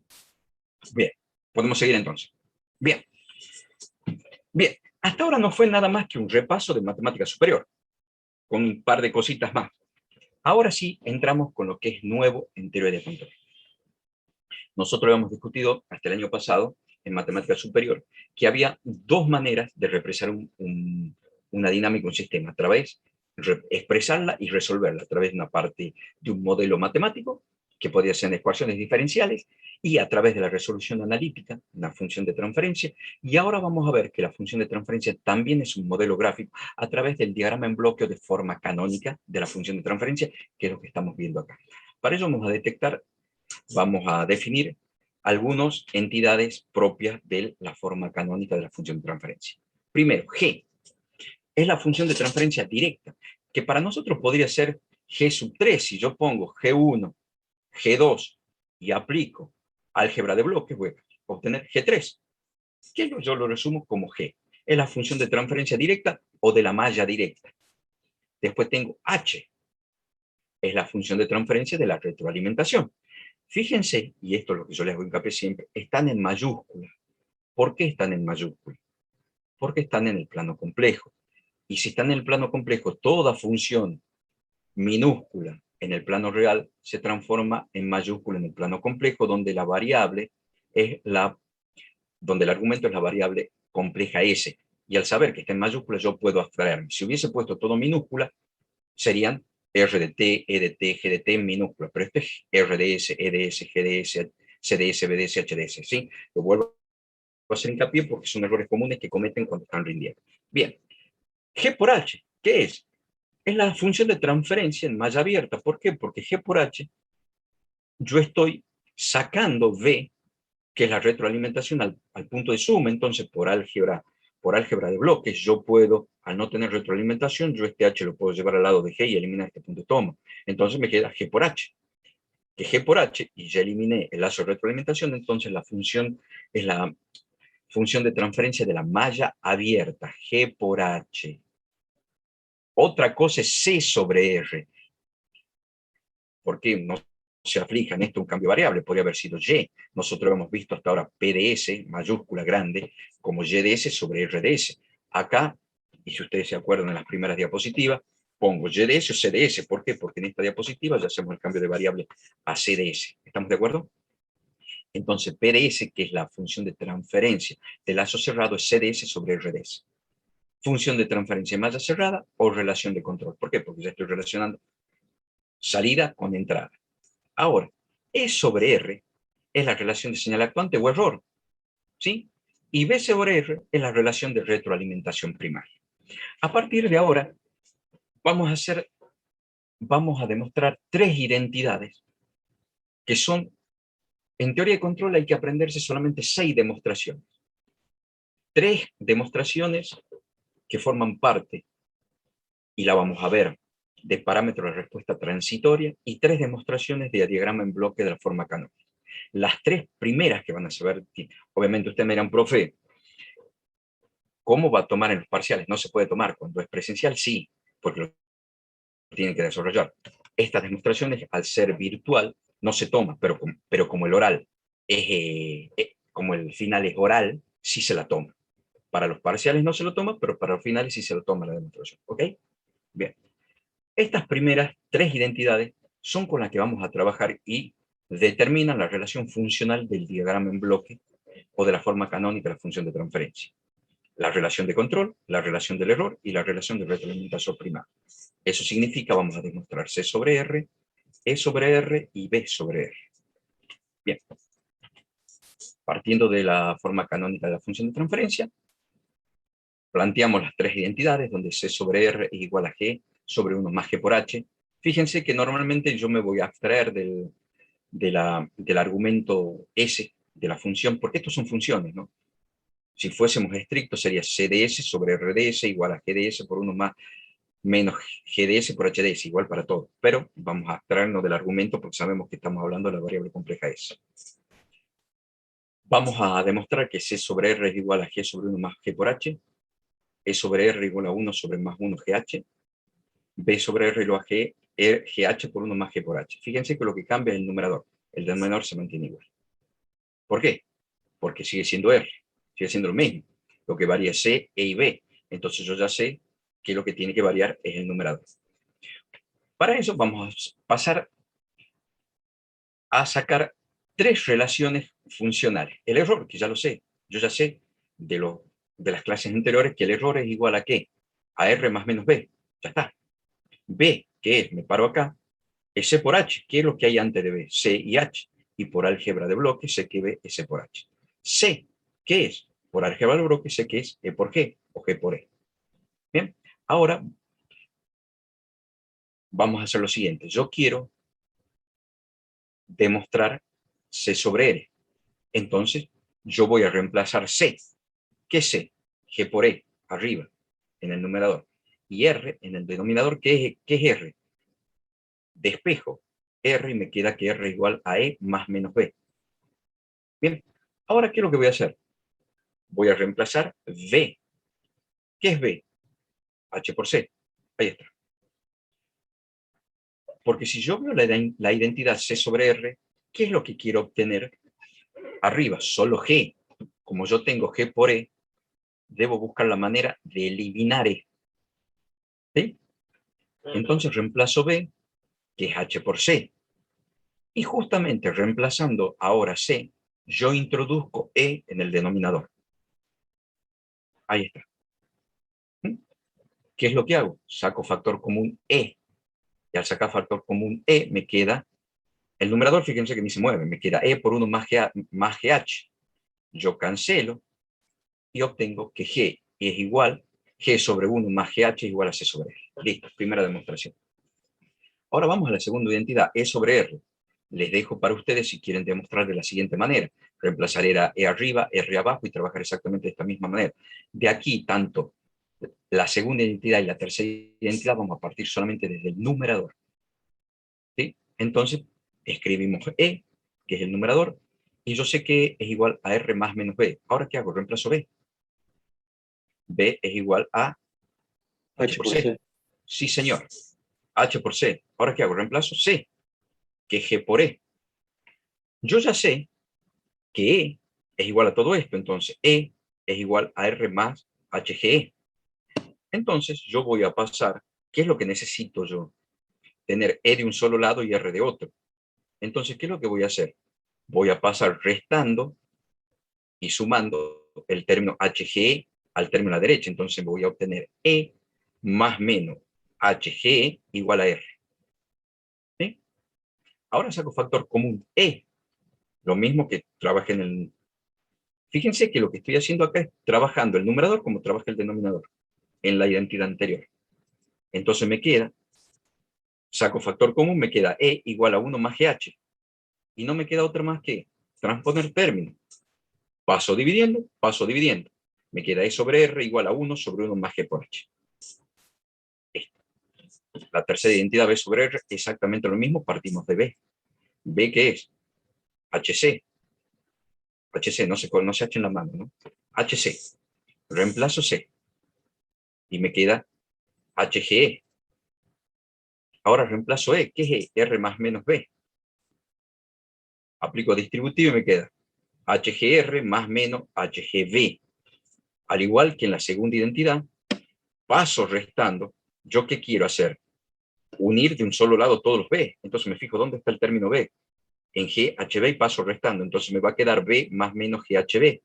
[SPEAKER 1] Bien, podemos seguir entonces. Bien. Bien, hasta ahora no fue nada más que un repaso de matemática superior, con un par de cositas más. Ahora sí entramos con lo que es nuevo en teoría de control. Nosotros hemos discutido hasta el año pasado en matemática superior que había dos maneras de representar una dinámica, un sistema, a través de expresarla y resolverla a través de una parte de un modelo matemático, que podía ser en ecuaciones diferenciales, y a través de la resolución analítica, una función de transferencia. Y ahora vamos a ver que la función de transferencia también es un modelo gráfico a través del diagrama en bloque o de forma canónica de la función de transferencia, que es lo que estamos viendo acá. Para eso vamos a definir algunas entidades propias de la forma canónica de la función de transferencia. Primero, G es la función de transferencia directa, que para nosotros podría ser G sub 3. Si yo pongo G1, G2 y aplico álgebra de bloques, voy a obtener G3, que yo lo resumo como G. Es la función de transferencia directa o de la malla directa. Después tengo H, es la función de transferencia de la retroalimentación. Fíjense, y esto es lo que yo les hago hincapié siempre, están en mayúscula. ¿Por qué están en mayúscula? Porque están en el plano complejo. Y si están en el plano complejo, toda función minúscula en el plano real se transforma en mayúscula en el plano complejo, donde la variable es donde el argumento es la variable compleja S. Y al saber que está en mayúscula, yo puedo abstraerme. Si hubiese puesto todo minúscula, serían R de T, E de T, G de T en minúscula. Pero este es RDS, EDS, GDS, CDS, BDS, HDS. ¿Sí? Lo vuelvo a hacer hincapié porque son errores comunes que cometen cuando están rindiendo. Bien. G por H, ¿qué es? Es la función de transferencia en malla abierta. ¿Por qué? Porque G por H, yo estoy sacando V, que es la retroalimentación al punto de suma. Entonces, por álgebra de bloques, yo puedo, al no tener retroalimentación, yo este H lo puedo llevar al lado de G y eliminar este punto de toma. Entonces me queda G por H. Que G por H, y ya eliminé el lazo de retroalimentación, entonces la función es la función de transferencia de la malla abierta, G por H. Otra cosa es C sobre R. ¿Por qué no se aflijan? Esto es un cambio variable, podría haber sido Y. Nosotros hemos visto hasta ahora PDS, mayúscula grande, como YDS sobre RDS. Acá, y si ustedes se acuerdan en las primeras diapositivas, pongo YDS o CDS. ¿Por qué? Porque en esta diapositiva ya hacemos el cambio de variable a CDS. ¿Estamos de acuerdo? Entonces, PDS, que es la función de transferencia de lazo cerrado, es CDS sobre RDS. Función de transferencia en malla cerrada o relación de control. ¿Por qué? Porque ya estoy relacionando salida con entrada. Ahora, E sobre R es la relación de señal actuante o error, ¿sí? Y B sobre R es la relación de retroalimentación primaria. A partir de ahora, vamos a demostrar tres identidades que son, en teoría de control hay que aprenderse solamente 6 demostraciones. 3 demostraciones que forman parte, y la vamos a ver, de parámetros de respuesta transitoria, y 3 demostraciones de diagrama en bloque de la forma canónica. Las 3 primeras que van a saber, obviamente ustedes me dirán, profe, ¿cómo va a tomar en los parciales? No se puede tomar. Cuando es presencial, sí, porque lo tienen que desarrollar. Estas demostraciones, al ser virtual, no se toma, pero como el oral como el final es oral, sí se la toma. Para los parciales no se lo toma, pero para los finales sí se lo toma la demostración. ¿Ok? Bien. Estas primeras 3 identidades son con las que vamos a trabajar y determinan la relación funcional del diagrama en bloque o de la forma canónica de la función de transferencia. La relación de control, la relación del error y la relación de retroalimentación primaria. Eso significa, vamos a demostrar C sobre R, E sobre R y B sobre R. Bien. Partiendo de la forma canónica de la función de transferencia, planteamos las tres identidades, donde C sobre R es igual a G sobre 1 más G por H. Fíjense que normalmente yo me voy a abstraer del argumento S de la función, porque estos son funciones, ¿no? Si fuésemos estrictos sería CDS sobre RDS igual a GDS por 1 más menos GDS por HDS, igual para todo. Pero vamos a abstraernos del argumento porque sabemos que estamos hablando de la variable compleja S. Vamos a demostrar que C sobre R es igual a G sobre 1 más G por H, E sobre R igual a 1 sobre más 1 GH, B sobre R igual a G, GH por 1 más G por H. Fíjense que lo que cambia es el numerador. El denominador se mantiene igual. ¿Por qué? Porque sigue siendo R, sigue siendo lo mismo. Lo que varía es C, E y B. Entonces yo ya sé que lo que tiene que variar es el numerador. Para eso vamos a pasar a sacar tres relaciones funcionales. El error, que ya lo sé, yo ya sé de las clases anteriores que el error es igual a ¿qué? A R más menos B. Ya está. B, ¿qué es? Me paro acá. Es C por H. ¿Qué es lo que hay antes de B? C y H. Y por álgebra de bloques sé que B es C por H. C, ¿qué es? Por álgebra de bloques sé que es E por G o G por E. Bien, ahora vamos a hacer lo siguiente. Yo quiero demostrar C sobre R. Entonces, yo voy a reemplazar C. ¿Qué es C? G por E, arriba, en el numerador. Y R en el denominador. ¿Qué es R? Despejo R y me queda que R es igual a E más menos B. Bien, ahora, ¿qué es lo que voy a hacer? Voy a reemplazar B. ¿Qué es B? H por C. Ahí está. Porque si yo veo la identidad C sobre R, ¿qué es lo que quiero obtener? Arriba, solo G. Como yo tengo G por E, debo buscar la manera de eliminar E. ¿Sí? Entonces reemplazo B, que es H por C. Y justamente reemplazando ahora C, yo introduzco E en el denominador. Ahí está. ¿Qué es lo que hago? Saco factor común E. Y al sacar factor común E, me queda el numerador, fíjense que ni se mueve, me queda E por 1 más GH. Yo cancelo y obtengo que G es igual, G sobre 1 más GH es igual a C sobre R. Listo, primera demostración. Ahora vamos a la segunda identidad, E sobre R. Les dejo para ustedes si quieren demostrar de la siguiente manera. Reemplazar E arriba, R abajo y trabajar exactamente de esta misma manera. De aquí, tanto la segunda identidad y la tercera identidad vamos a partir solamente desde el numerador. ¿Sí? Entonces, escribimos E, que es el numerador, y yo sé que es igual a R más menos B. Ahora, ¿qué hago? Reemplazo B. B es igual a H por C. Sí, señor. H por C. Ahora, ¿qué hago? Reemplazo C, que es G por E. Yo ya sé que E es igual a todo esto, entonces E es igual a R más HGE. Entonces yo voy a pasar, ¿qué es lo que necesito yo? Tener E de un solo lado y R de otro. Entonces, ¿qué es lo que voy a hacer? Voy a pasar restando y sumando el término HGE al término a la derecha. Entonces voy a obtener E más menos HGE igual a R. ¿Sí? Ahora saco factor común E. Lo mismo que trabajé en el... Fíjense que lo que estoy haciendo acá es trabajando el numerador como trabaja el denominador en la identidad anterior. Entonces me queda, saco factor común, me queda E igual a 1 más GH. Y no me queda otra más que transponer término. Paso dividiendo, paso dividiendo. Me queda E sobre R igual a 1 sobre 1 más G por H. La tercera identidad B sobre R, exactamente lo mismo, partimos de B. B, ¿qué es? HC. HC, no se H en la mano, ¿no? HC. Reemplazo C. Y me queda HGE. Ahora reemplazo E. ¿Qué es E? R más menos B. Aplico distributivo y me queda HGR más menos HGB. Al igual que en la segunda identidad, paso restando. ¿Yo qué quiero hacer? unir de un solo lado todos los B. Entonces me fijo dónde está el término B. En GHB y paso restando. Entonces me va a quedar B más menos GHB.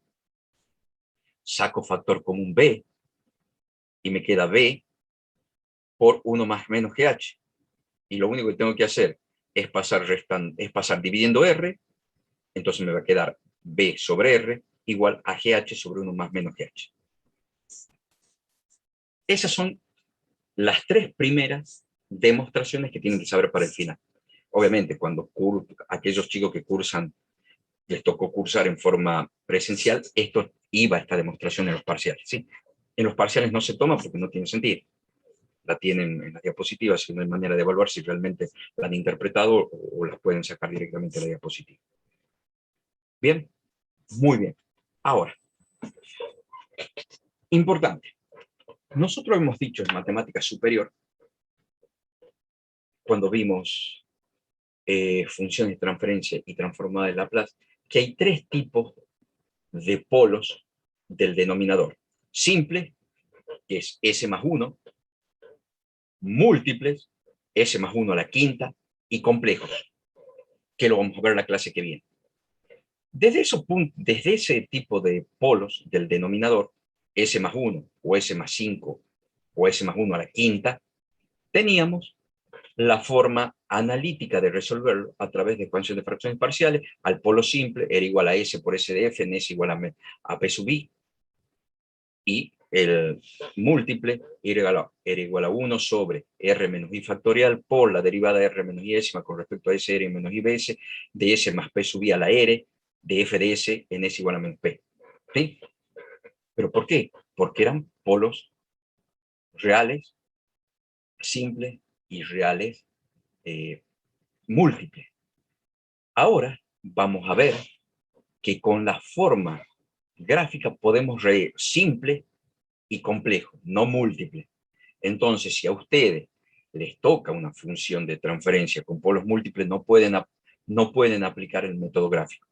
[SPEAKER 1] Saco factor común B y me queda B por 1 más menos GH. Y lo único que tengo que hacer es pasar dividiendo R. Entonces me va a quedar B sobre R igual a GH sobre 1 más menos GH. Esas son las 3 primeras demostraciones que tienen que saber para el final. Obviamente, cuando aquellos chicos que cursan, les tocó cursar en forma presencial, esto iba a esta demostración en los parciales. ¿Sí? En los parciales no se toma porque no tiene sentido. La tienen en las diapositivas y no hay manera de evaluar si realmente la han interpretado o las pueden sacar directamente de la diapositiva. ¿Bien? Muy bien. Ahora, importante. Nosotros hemos dicho en matemática superior, cuando vimos funciones de transferencia y transformada de Laplace, que hay 3 tipos de polos del denominador. Simple, que es S más 1, múltiples, S más 1 a la quinta, y complejos, que lo vamos a ver en la clase que viene. Desde ese tipo de polos del denominador, S más 1, o S más 5, o S más 1 a la quinta, teníamos la forma analítica de resolverlo a través de expansión de fracciones parciales. Al polo simple era igual a S por S de F, en S igual a P sub I, y el múltiple era igual a 1 sobre R menos I factorial por la derivada de R menos I décima con respecto a SR menos IBS de S más P sub I a la R de F de S en S igual a menos P. ¿Sí? ¿Pero por qué? Porque eran polos reales, simples y reales múltiples. Ahora vamos a ver que con la forma gráfica podemos reír simple y complejo, no múltiple. Entonces, si a ustedes les toca una función de transferencia con polos múltiples, no pueden aplicar el método gráfico.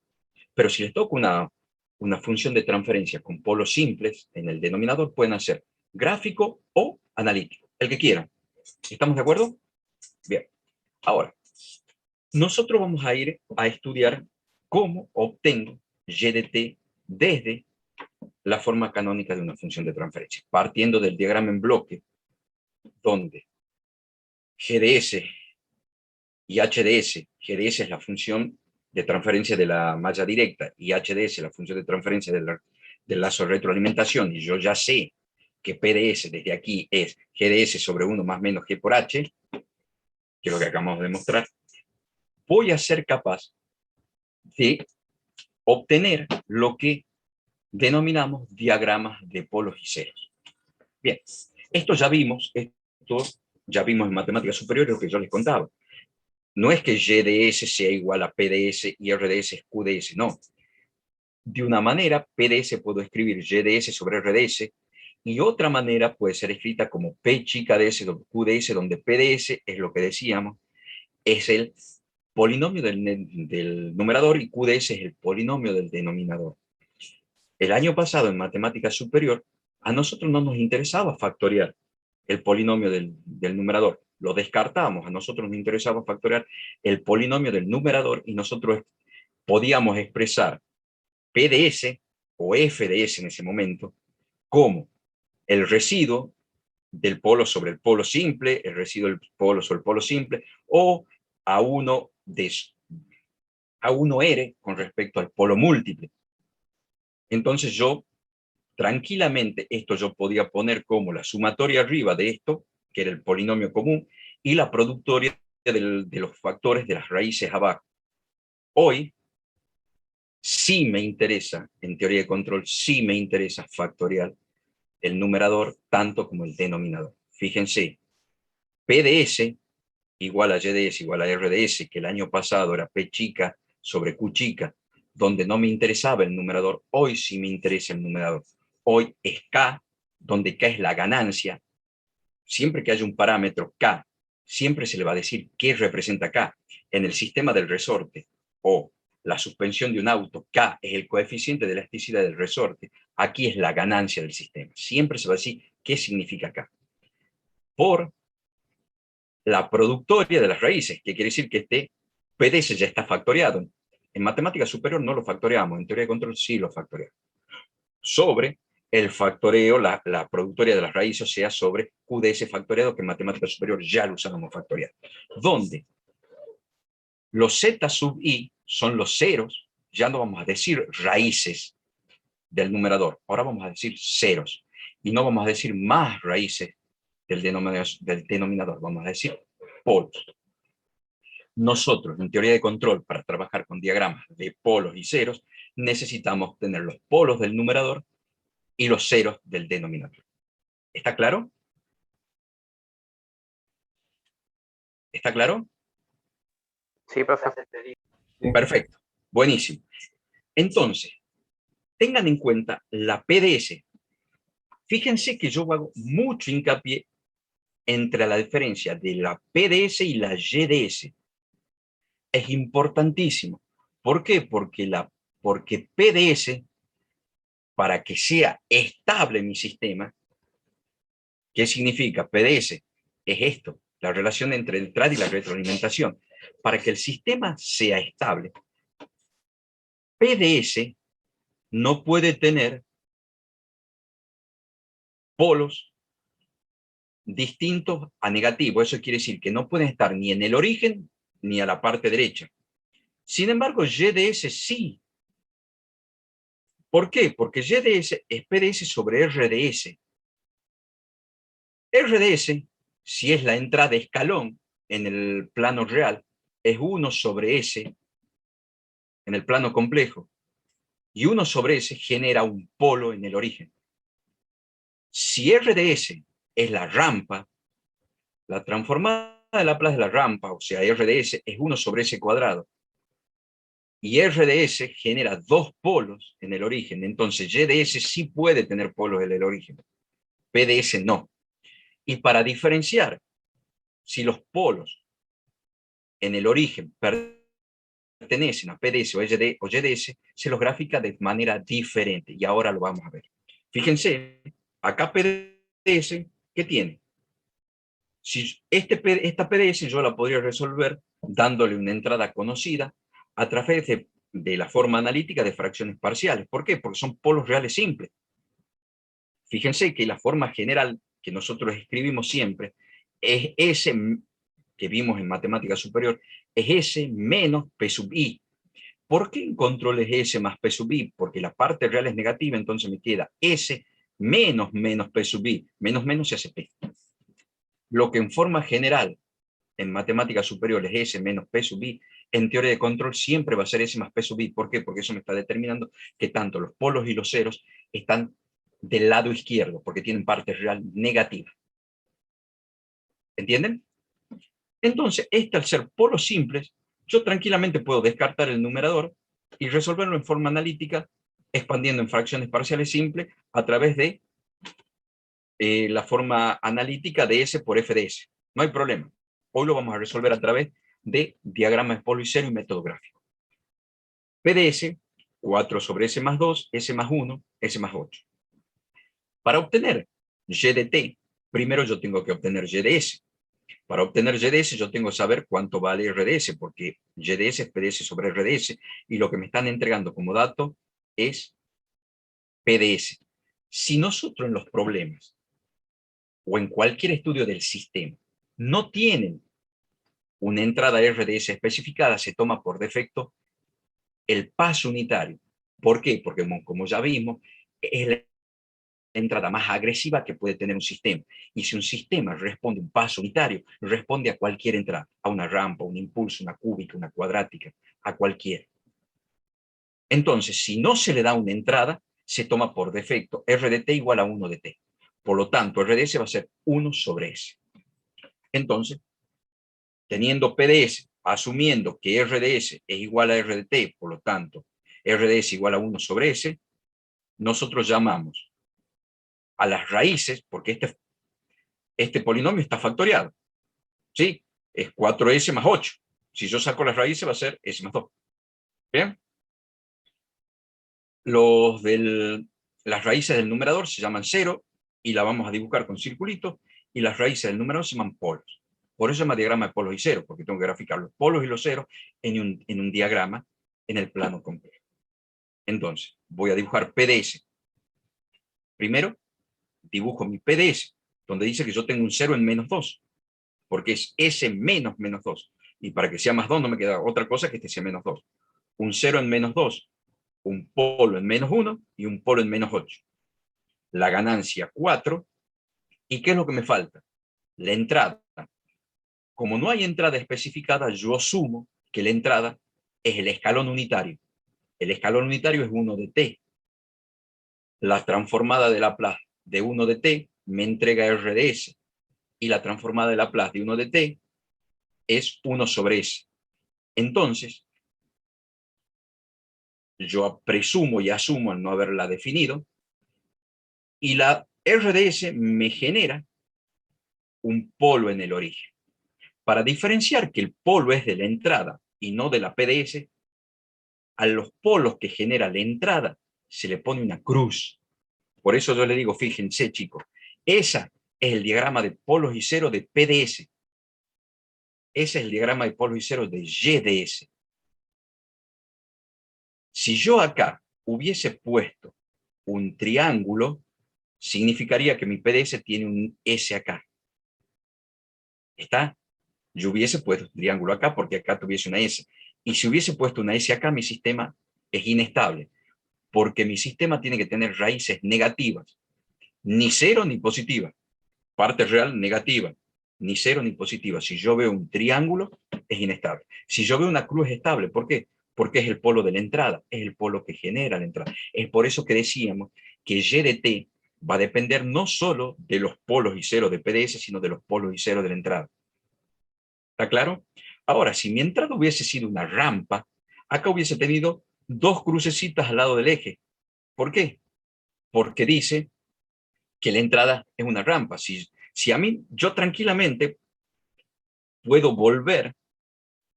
[SPEAKER 1] Pero si les toca una función de transferencia con polos simples en el denominador, pueden hacer gráfico o analítico, el que quieran. ¿Estamos de acuerdo? Bien. Ahora, nosotros vamos a ir a estudiar cómo obtengo y de t desde la forma canónica de una función de transferencia, partiendo del diagrama en bloque, donde GDS y HDS, GDS es la función de transferencia de la malla directa y HDS la función de transferencia del lazo de retroalimentación, y yo ya sé que PDS desde aquí es GDS sobre 1 más menos G por H, que es lo que acabamos de demostrar, voy a ser capaz de obtener lo que denominamos diagramas de polos y ceros. Bien, esto ya vimos en matemáticas superiores lo que yo les contaba. No es que GDS sea igual a PDS y RDS es QDS, no. De una manera, PDS puedo escribir GDS sobre RDS, y otra manera puede ser escrita como P chica DS sobre QDS, donde PDS es lo que decíamos, es el polinomio del numerador y QDS es el polinomio del denominador. El año pasado en matemática superior, a nosotros no nos interesaba factoriar el polinomio del numerador. Lo descartábamos, a nosotros nos interesaba factoriar el polinomio del numerador y nosotros podíamos expresar PDS o FDS en ese momento como el residuo del polo sobre el polo simple, el residuo del polo sobre el polo simple, o A1R con respecto al polo múltiple. Entonces yo, tranquilamente, esto yo podía poner como la sumatoria arriba de esto, que era el polinomio común, y la productoria de los factores de las raíces abajo. Hoy, sí me interesa, en teoría de control, sí me interesa factorial el numerador tanto como el denominador. Fíjense, PDS igual a YDS igual a RDS, que el año pasado era P chica sobre Q chica, donde no me interesaba el numerador, hoy sí me interesa el numerador. Hoy es K, donde K es la ganancia. Siempre que haya un parámetro K, siempre se le va a decir qué representa K. En el sistema del resorte o la suspensión de un auto, K es el coeficiente de elasticidad del resorte. Aquí es la ganancia del sistema. Siempre se va a decir qué significa K. Por la productoria de las raíces, que quiere decir que este PDS ya está factoriado. En matemática superior no lo factoreamos, en teoría de control sí lo factoreamos. Sobre el factoreo, la productoria de las raíces, o sea, sobre QDS factoreado, que en matemática superior ya lo usamos factoreado. Donde los Z sub i son los ceros, ya no vamos a decir raíces del numerador, ahora vamos a decir ceros. Y no vamos a decir más raíces del denominador, vamos a decir polos. Nosotros, en teoría de control, para trabajar con diagramas de polos y ceros, necesitamos tener los polos del numerador y los ceros del denominador. ¿Está claro? ¿Está claro?
[SPEAKER 3] Sí, profe.
[SPEAKER 1] Perfecto. Buenísimo. Entonces, tengan en cuenta la PDS. Fíjense que yo hago mucho hincapié entre la diferencia de la PDS y la YDS. Es importantísimo. ¿Por qué? Porque PDS, para que sea estable mi sistema, ¿qué significa? PDS es esto, la relación entre el TRAD y la retroalimentación. Para que el sistema sea estable, PDS no puede tener polos distintos a negativo. Eso quiere decir que no pueden estar ni en el origen ni a la parte derecha. Sin embargo, YDS sí. ¿Por qué? Porque YDS es PDS sobre RDS. RDS, si es la entrada escalón en el plano real, es 1 sobre S en el plano complejo. Y 1 sobre S genera un polo en el origen. Si RDS es la rampa, la transformada de Laplace de la rampa, o sea, RDS es 1 sobre S cuadrado. Y RDS genera 2 polos en el origen. Entonces, YDS sí puede tener polos en el origen. PDS no. Y para diferenciar si los polos en el origen pertenecen a PDS o YDS, se los grafica de manera diferente. Y ahora lo vamos a ver. Fíjense, acá PDS, ¿qué tiene? Si esta PDS yo la podría resolver dándole una entrada conocida a través de la forma analítica de fracciones parciales. ¿Por qué? Porque son polos reales simples. Fíjense que la forma general que nosotros escribimos siempre es S, que vimos en matemática superior, es S menos P sub I. ¿Por qué en control es S más P sub I? Porque la parte real es negativa, entonces me queda S menos P sub I. Menos se hace P. Lo que en forma general en matemática superior es S menos P sub I, en teoría de control siempre va a ser S más P sub I. ¿Por qué? Porque eso me está determinando que tanto los polos y los ceros están del lado izquierdo, porque tienen parte real negativa. ¿Entienden? Entonces, al ser polos simples, yo tranquilamente puedo descartar el numerador y resolverlo en forma analítica, expandiendo en fracciones parciales simples a través de la forma analítica de S por F de S. No hay problema. Hoy lo vamos a resolver a través de diagrama de polo y cero y método gráfico. PDS, 4 sobre S más 2, S más 1, S más 8. Para obtener Y de T, primero yo tengo que obtener Y de S. Para obtener Y de S yo tengo que saber cuánto vale RDS, porque Y de S es PDS sobre RDS, y lo que me están entregando como dato es PDS. Si nosotros en los problemas o en cualquier estudio del sistema no tienen una entrada RDS especificada, se toma por defecto el paso unitario. ¿Por qué? Porque como ya vimos, es la entrada más agresiva que puede tener un sistema. Y si un sistema responde a un paso unitario, responde a cualquier entrada, a una rampa, un impulso, una cúbica, una cuadrática, a cualquiera. Entonces, si no se le da una entrada, se toma por defecto R de t igual a 1 de t. Por lo tanto, RDS va a ser 1 sobre S. Entonces, teniendo PDS, asumiendo que RDS es igual a R de t, por lo tanto, RDS igual a 1 sobre S, nosotros llamamos a las raíces, porque este polinomio está factoriado, ¿sí? Es 4S más 8. Si yo saco las raíces va a ser S más 2. ¿Bien? Las raíces del numerador se llaman 0 y la vamos a dibujar con circulitos, y las raíces del numerador se llaman polos. Por eso se llama diagrama de polos y ceros, porque tengo que graficar los polos y los ceros en un diagrama en el plano complejo. Entonces, voy a dibujar PDS. Primero, dibujo mi PDS, donde dice que yo tengo un 0 en -2, porque es S menos -2. Y para que sea más 2 no me queda otra cosa que este sea -2. Un 0 en -2, un polo en -1 y un polo en -8. La ganancia 4. ¿Y qué es lo que me falta? La entrada. Como no hay entrada especificada, yo asumo que la entrada es el escalón unitario. El escalón unitario es 1 de t. La transformada de Laplace de 1 de t me entrega R de S. Y la transformada de Laplace de 1 de t es 1 sobre S. Entonces, yo presumo y asumo al no haberla definido, y la R de S me genera un polo en el origen. Para diferenciar que el polo es de la entrada y no de la PDS, a los polos que genera la entrada se le pone una cruz. Por eso yo le digo, fíjense chicos, esa es el diagrama de polos y ceros de PDS. Ese es el diagrama de polos y ceros de YDS. Si yo acá hubiese puesto un triángulo, significaría que mi PDS tiene un S acá. ¿Está? Yo hubiese puesto un triángulo acá porque acá tuviese una S. Y si hubiese puesto una S acá, mi sistema es inestable, porque mi sistema tiene que tener raíces negativas, ni cero ni positiva. Parte real negativa, ni cero ni positiva. Si yo veo un triángulo, es inestable. Si yo veo una cruz, es estable. ¿Por qué? Porque es el polo de la entrada, es el polo que genera la entrada. Es por eso que decíamos que Y de t va a depender no solo de los polos y ceros de PDS, sino de los polos y ceros de la entrada. ¿Está claro? Ahora, si mi entrada hubiese sido una rampa, acá hubiese tenido dos crucecitas al lado del eje. ¿Por qué? Porque dice que la entrada es una rampa. Si a mí, yo tranquilamente puedo volver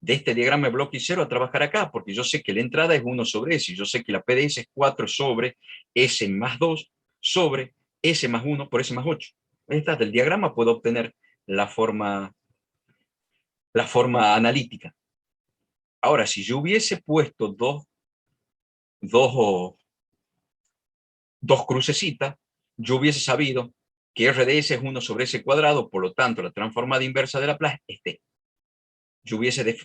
[SPEAKER 1] de este diagrama de bloque y cero a trabajar acá, porque yo sé que la entrada es 1 sobre S, y yo sé que la PDS es 4 sobre S más 2 sobre S más 1 por S más 8. Esta del diagrama puedo obtener la forma analítica. Ahora, si yo hubiese puesto dos crucecitas, yo hubiese sabido que R de S es 1 sobre S cuadrado, por lo tanto, la transformada inversa de Laplace es T. Yo hubiese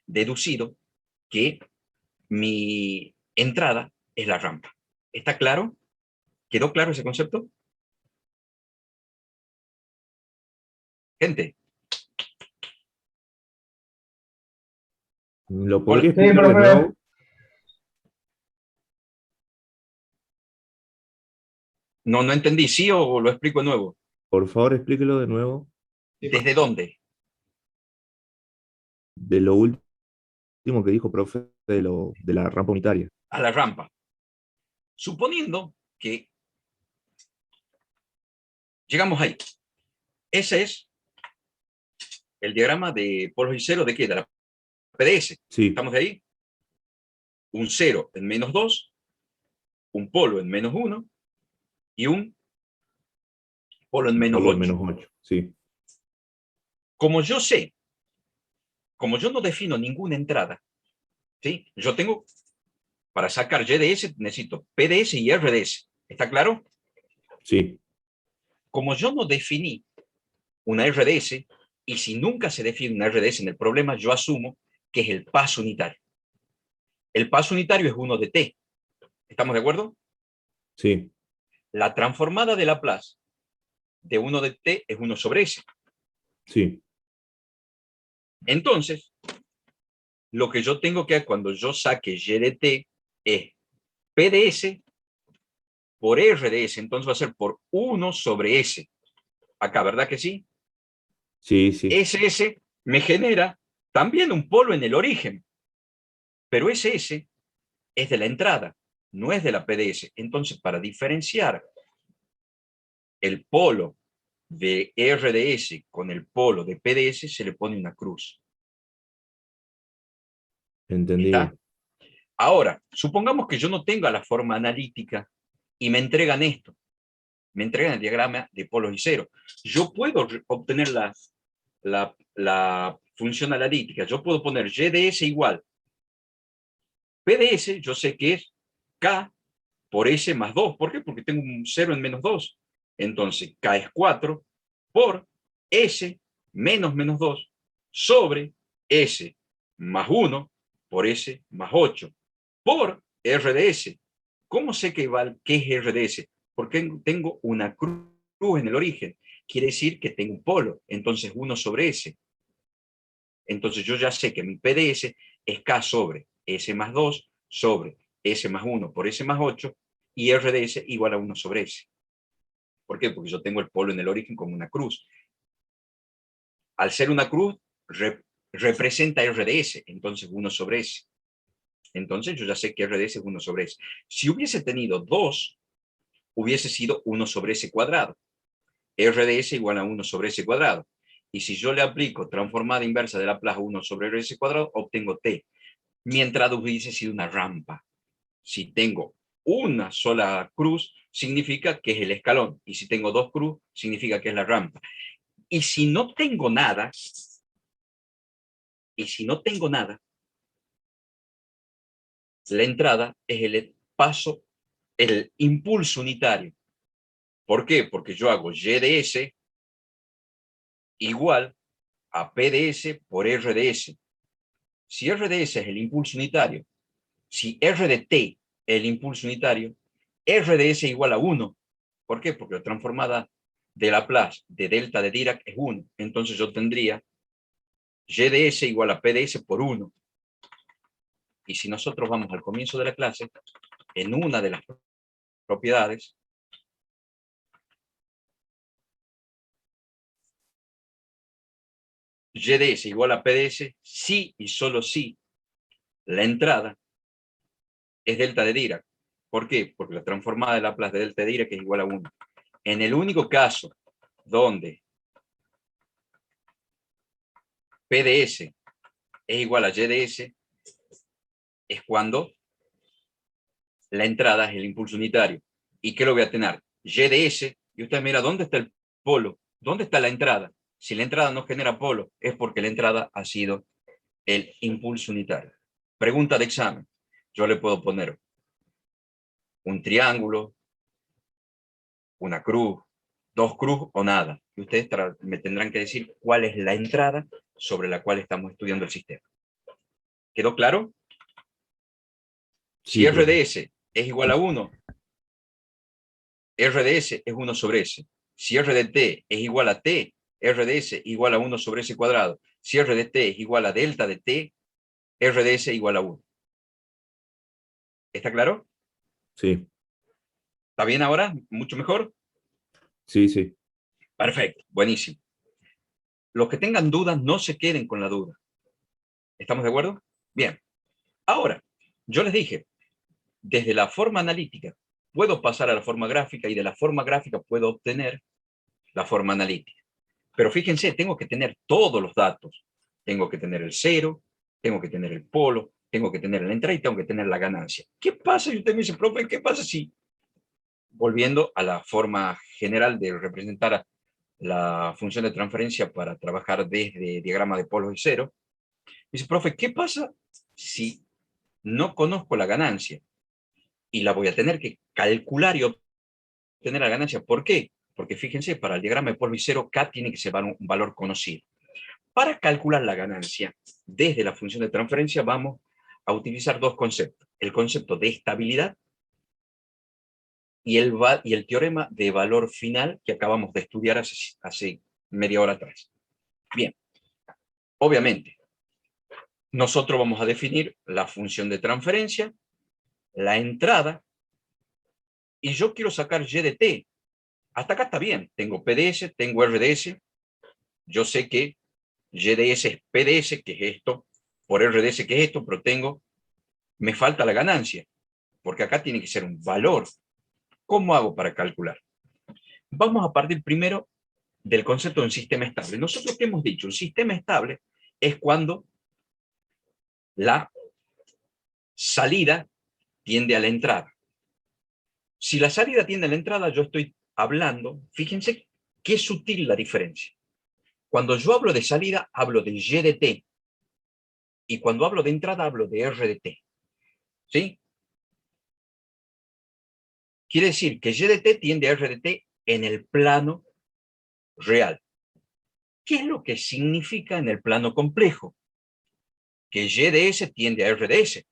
[SPEAKER 1] deducido que mi entrada es la rampa. ¿Está claro? ¿Quedó claro ese concepto? Gente.
[SPEAKER 2] ¿Lo
[SPEAKER 1] Hola.
[SPEAKER 2] podría
[SPEAKER 4] Sí,
[SPEAKER 2] explicar de
[SPEAKER 4] profe.
[SPEAKER 2] nuevo?
[SPEAKER 1] No entendí. ¿Sí o lo explico de nuevo?
[SPEAKER 2] Por favor, explíquelo de nuevo.
[SPEAKER 1] ¿Desde dónde?
[SPEAKER 2] De lo último que dijo, profe, de la rampa unitaria.
[SPEAKER 1] A la rampa. Suponiendo que llegamos ahí. Ese es el diagrama de polos y cero de qué? De la PDS.
[SPEAKER 2] Sí,
[SPEAKER 1] ¿Estamos de ahí? Un 0 en -2, un polo en -1 y un polo en
[SPEAKER 2] por lo
[SPEAKER 1] -8.
[SPEAKER 2] -8. Sí,
[SPEAKER 1] Como yo sé, como yo no defino ninguna entrada, ¿sí? Yo tengo, para sacar Y de S, necesito PDS y RDS. ¿Está claro?
[SPEAKER 2] sí,
[SPEAKER 1] Como yo no definí una RDS, y si nunca se define una RDS en el problema, yo asumo que es el paso unitario. El paso unitario es 1 de t. ¿Estamos de acuerdo?
[SPEAKER 2] sí.
[SPEAKER 1] La transformada de Laplace de 1 de t es 1 sobre s.
[SPEAKER 2] Sí,
[SPEAKER 1] Entonces, lo que yo tengo que hacer cuando yo saque y de t es PDS por RDS. Entonces va a ser por 1 sobre s. Acá, ¿verdad que sí?
[SPEAKER 2] sí, sí.
[SPEAKER 1] SS me genera también un polo en el origen, pero SS es de la entrada, no es de la PDS. Entonces, para diferenciar el polo de RDS con el polo de PDS, se le pone una cruz.
[SPEAKER 2] Entendido.
[SPEAKER 1] ¿Está? Ahora, supongamos que yo no tenga la forma analítica y me entregan esto. Me entregan el diagrama de polos y cero. Yo puedo obtener la función analítica, yo puedo poner y de s igual p de s, yo sé que es k por s más 2. ¿Por qué? Porque tengo un 0 en menos 2. Entonces, k es 4 por s menos 2 sobre s más 1 por s más 8 por r de s. ¿Cómo sé qué es r de s? Porque tengo una cruz en el origen. Quiere decir que tengo un polo. Entonces, 1 sobre s. Entonces, yo ya sé que mi p de s es k sobre s más 2 sobre s más 1 por s más 8 y r de s igual a 1 sobre s. ¿Por qué? Porque yo tengo el polo en el origen como una cruz. Al ser una cruz, representa r de s, entonces 1 sobre s. Entonces yo ya sé que r de s es 1 sobre s. Si hubiese tenido 2, hubiese sido 1 sobre s cuadrado. R de s igual a 1 sobre s cuadrado. Y si yo le aplico transformada inversa de Laplace 1 sobre r de s cuadrado, obtengo t. Mi entrada hubiese sido una rampa. Si tengo una sola cruz, significa que es el escalón. Y si tengo dos cruz, significa que es la rampa. Y si no tengo nada, la entrada es el paso, el impulso unitario. ¿Por qué? Porque yo hago y de s igual a p de s por r de s. Si r de s es el impulso unitario, si r de t es el impulso unitario, r de s igual a 1. ¿Por qué? Porque la transformada de Laplace de delta de Dirac es 1. Entonces yo tendría y de s igual a p de s por 1. Y si nosotros vamos al comienzo de la clase, en una de las propiedades, y de s igual a p de s, si y solo si la entrada es delta de Dirac. ¿Por qué? Porque la transformada de Laplace de delta de Dirac es igual a 1. En el único caso donde p de s es igual a y de s es cuando la entrada es el impulso unitario. ¿Y qué lo voy a tener? Y de s, y usted mira, ¿dónde está el polo? ¿Dónde está la entrada? Si la entrada no genera polo, es porque la entrada ha sido el impulso unitario. Pregunta de examen. Yo le puedo poner un triángulo, una cruz, dos cruz o nada. Y ustedes me tendrán que decir cuál es la entrada sobre la cual estamos estudiando el sistema. ¿Quedó claro? Si
[SPEAKER 2] Sí,
[SPEAKER 1] R
[SPEAKER 2] profe.
[SPEAKER 1] de S es igual a 1, R de S es 1 sobre S. Si R de T es igual a T, R de S igual a 1 sobre S cuadrado. Si R de T es igual a delta de T, R de S igual a 1. ¿Está claro?
[SPEAKER 2] Sí,
[SPEAKER 1] ¿Está bien ahora? ¿Mucho mejor?
[SPEAKER 2] sí, sí.
[SPEAKER 1] Perfecto, buenísimo. Los que tengan dudas, no se queden con la duda. ¿Estamos de acuerdo? Bien. Ahora, yo les dije, desde la forma analítica puedo pasar a la forma gráfica y de la forma gráfica puedo obtener la forma analítica. Pero fíjense, tengo que tener todos los datos. Tengo que tener el cero, tengo que tener el polo, tengo que tener la entrada y tengo que tener la ganancia. ¿Qué pasa? Y usted me dice, profe, ¿qué pasa si, volviendo a la forma general de representar la función de transferencia para trabajar desde diagrama de polos y cero, dice, profe, ¿qué pasa si no conozco la ganancia? Y la voy a tener que calcular y obtener la ganancia. ¿Por qué? Porque fíjense, para el diagrama de polos y cero, K tiene que ser un valor conocido. Para calcular la ganancia desde la función de transferencia vamos a utilizar dos conceptos. El concepto de estabilidad y el teorema de valor final que acabamos de estudiar hace media hora atrás. Bien, obviamente, nosotros vamos a definir la función de transferencia, la entrada, y yo quiero sacar y de t. Hasta acá está bien. Tengo PDS, tengo RDS. Yo sé que YDS es PDS, que es esto, por RDS, que es esto, pero me falta la ganancia, porque acá tiene que ser un valor. ¿Cómo hago para calcular? Vamos a partir primero del concepto de un sistema estable. Nosotros que hemos dicho, un sistema estable es cuando la salida tiende a la entrada. Si la salida tiende a la entrada, yo estoy hablando, fíjense qué sutil la diferencia. Cuando yo hablo de salida, hablo de Y de T. Y cuando hablo de entrada, hablo de R de T. ¿Sí? Quiere decir que Y de T tiende a R de T en el plano real. ¿Qué es lo que significa en el plano complejo? Que Y de S tiende a R de S.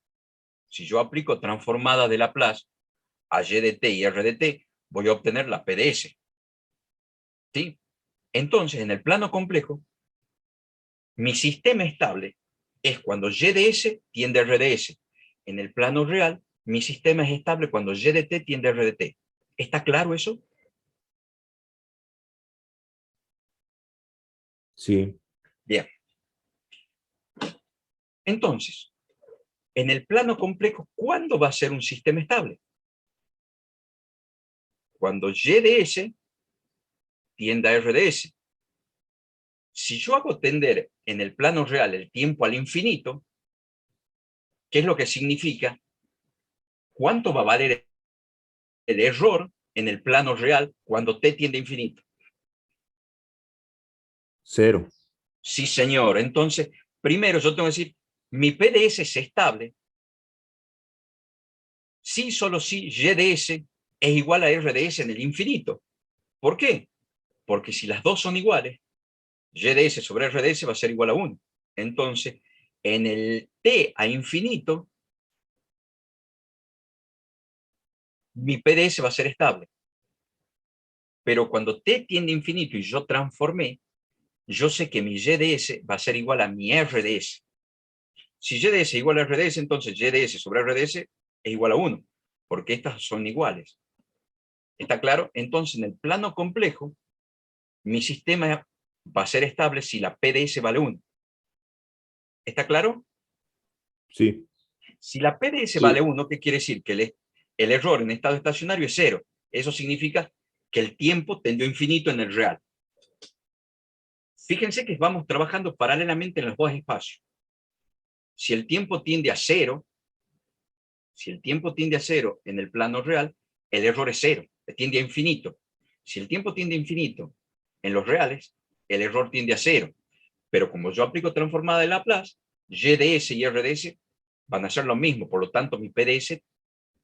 [SPEAKER 1] Si yo aplico transformada de Laplace a Y de T y R de T, voy a obtener la P de S. ¿Sí? Entonces, en el plano complejo, mi sistema estable es cuando Y de S tiende a R de S. En el plano real, mi sistema es estable cuando Y de T tiende a R de T. ¿Está claro eso?
[SPEAKER 2] Sí,
[SPEAKER 1] Bien. Entonces, en el plano complejo, ¿cuándo va a ser un sistema estable? Cuando Y de S tiende a R de S. Si yo hago tender en el plano real el tiempo al infinito, ¿qué es lo que significa? ¿Cuánto va a valer el error en el plano real cuando t tiende a infinito?
[SPEAKER 2] 0.
[SPEAKER 1] Sí, señor. Entonces, primero yo tengo que decir, mi PDS es estable si solo si Y de S es igual a R de S en el infinito. ¿Por qué? Porque si las dos son iguales, Y de S sobre R de S va a ser igual a 1. Entonces, en el t a infinito, mi PDS va a ser estable. Pero cuando t tiende a infinito y yo transformé, yo sé que mi Y de S va a ser igual a mi R de S. Si Y de S es igual a R de S, entonces Y de S sobre R de S es igual a 1, porque estas son iguales. ¿Está claro? Entonces, en el plano complejo, mi sistema va a ser estable si la P de S vale 1. ¿Está claro?
[SPEAKER 2] Sí,
[SPEAKER 1] Si la P de S vale
[SPEAKER 2] sí.
[SPEAKER 1] 1, ¿qué quiere decir? Que el error en estado estacionario es 0. Eso significa que el tiempo tendió a infinito en el real. Fíjense que vamos trabajando paralelamente en los dos espacios. Si el tiempo tiende a 0, si el tiempo tiende a 0 en el plano real, el error es 0, tiende a infinito. Si el tiempo tiende a infinito en los reales, el error tiende a 0. Pero como yo aplico transformada de Laplace, Y de S y R de S van a ser lo mismo, por lo tanto mi PDS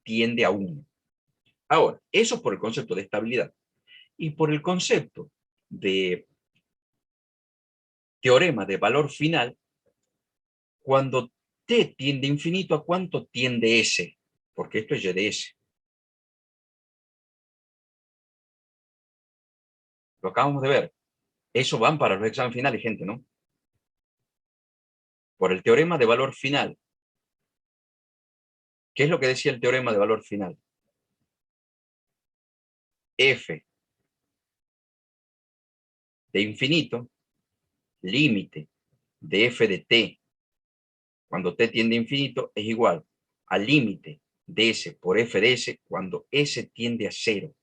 [SPEAKER 1] tiende a 1. Ahora, eso es por el concepto de estabilidad. Y por el concepto de teorema de valor final, cuando t tiende a infinito, ¿a cuánto tiende S? Porque esto es Y de S. Lo acabamos de ver. Eso van para los exámenes finales, gente, ¿no? Por el teorema de valor final. ¿Qué es lo que decía el teorema de valor final? F de infinito, límite de f de t, cuando t tiende a infinito, es igual al límite de s por f de s cuando s tiende a 0.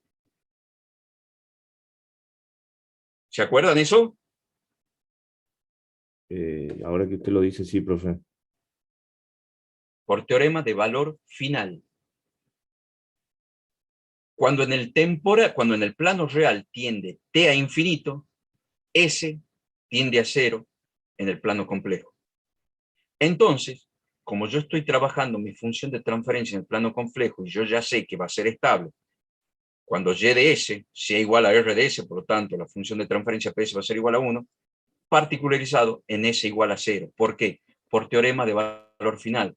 [SPEAKER 1] ¿Se acuerdan eso?
[SPEAKER 2] Ahora que usted lo dice, sí, profe.
[SPEAKER 1] Por teorema de valor final. Cuando en el plano real tiende t a infinito, s tiende a 0 en el plano complejo. Entonces, como yo estoy trabajando mi función de transferencia en el plano complejo y yo ya sé que va a ser estable, cuando Y de S sea igual a R de S, por lo tanto, la función de transferencia PS va a ser igual a 1, particularizado en S igual a 0. ¿Por qué? Por teorema de valor final.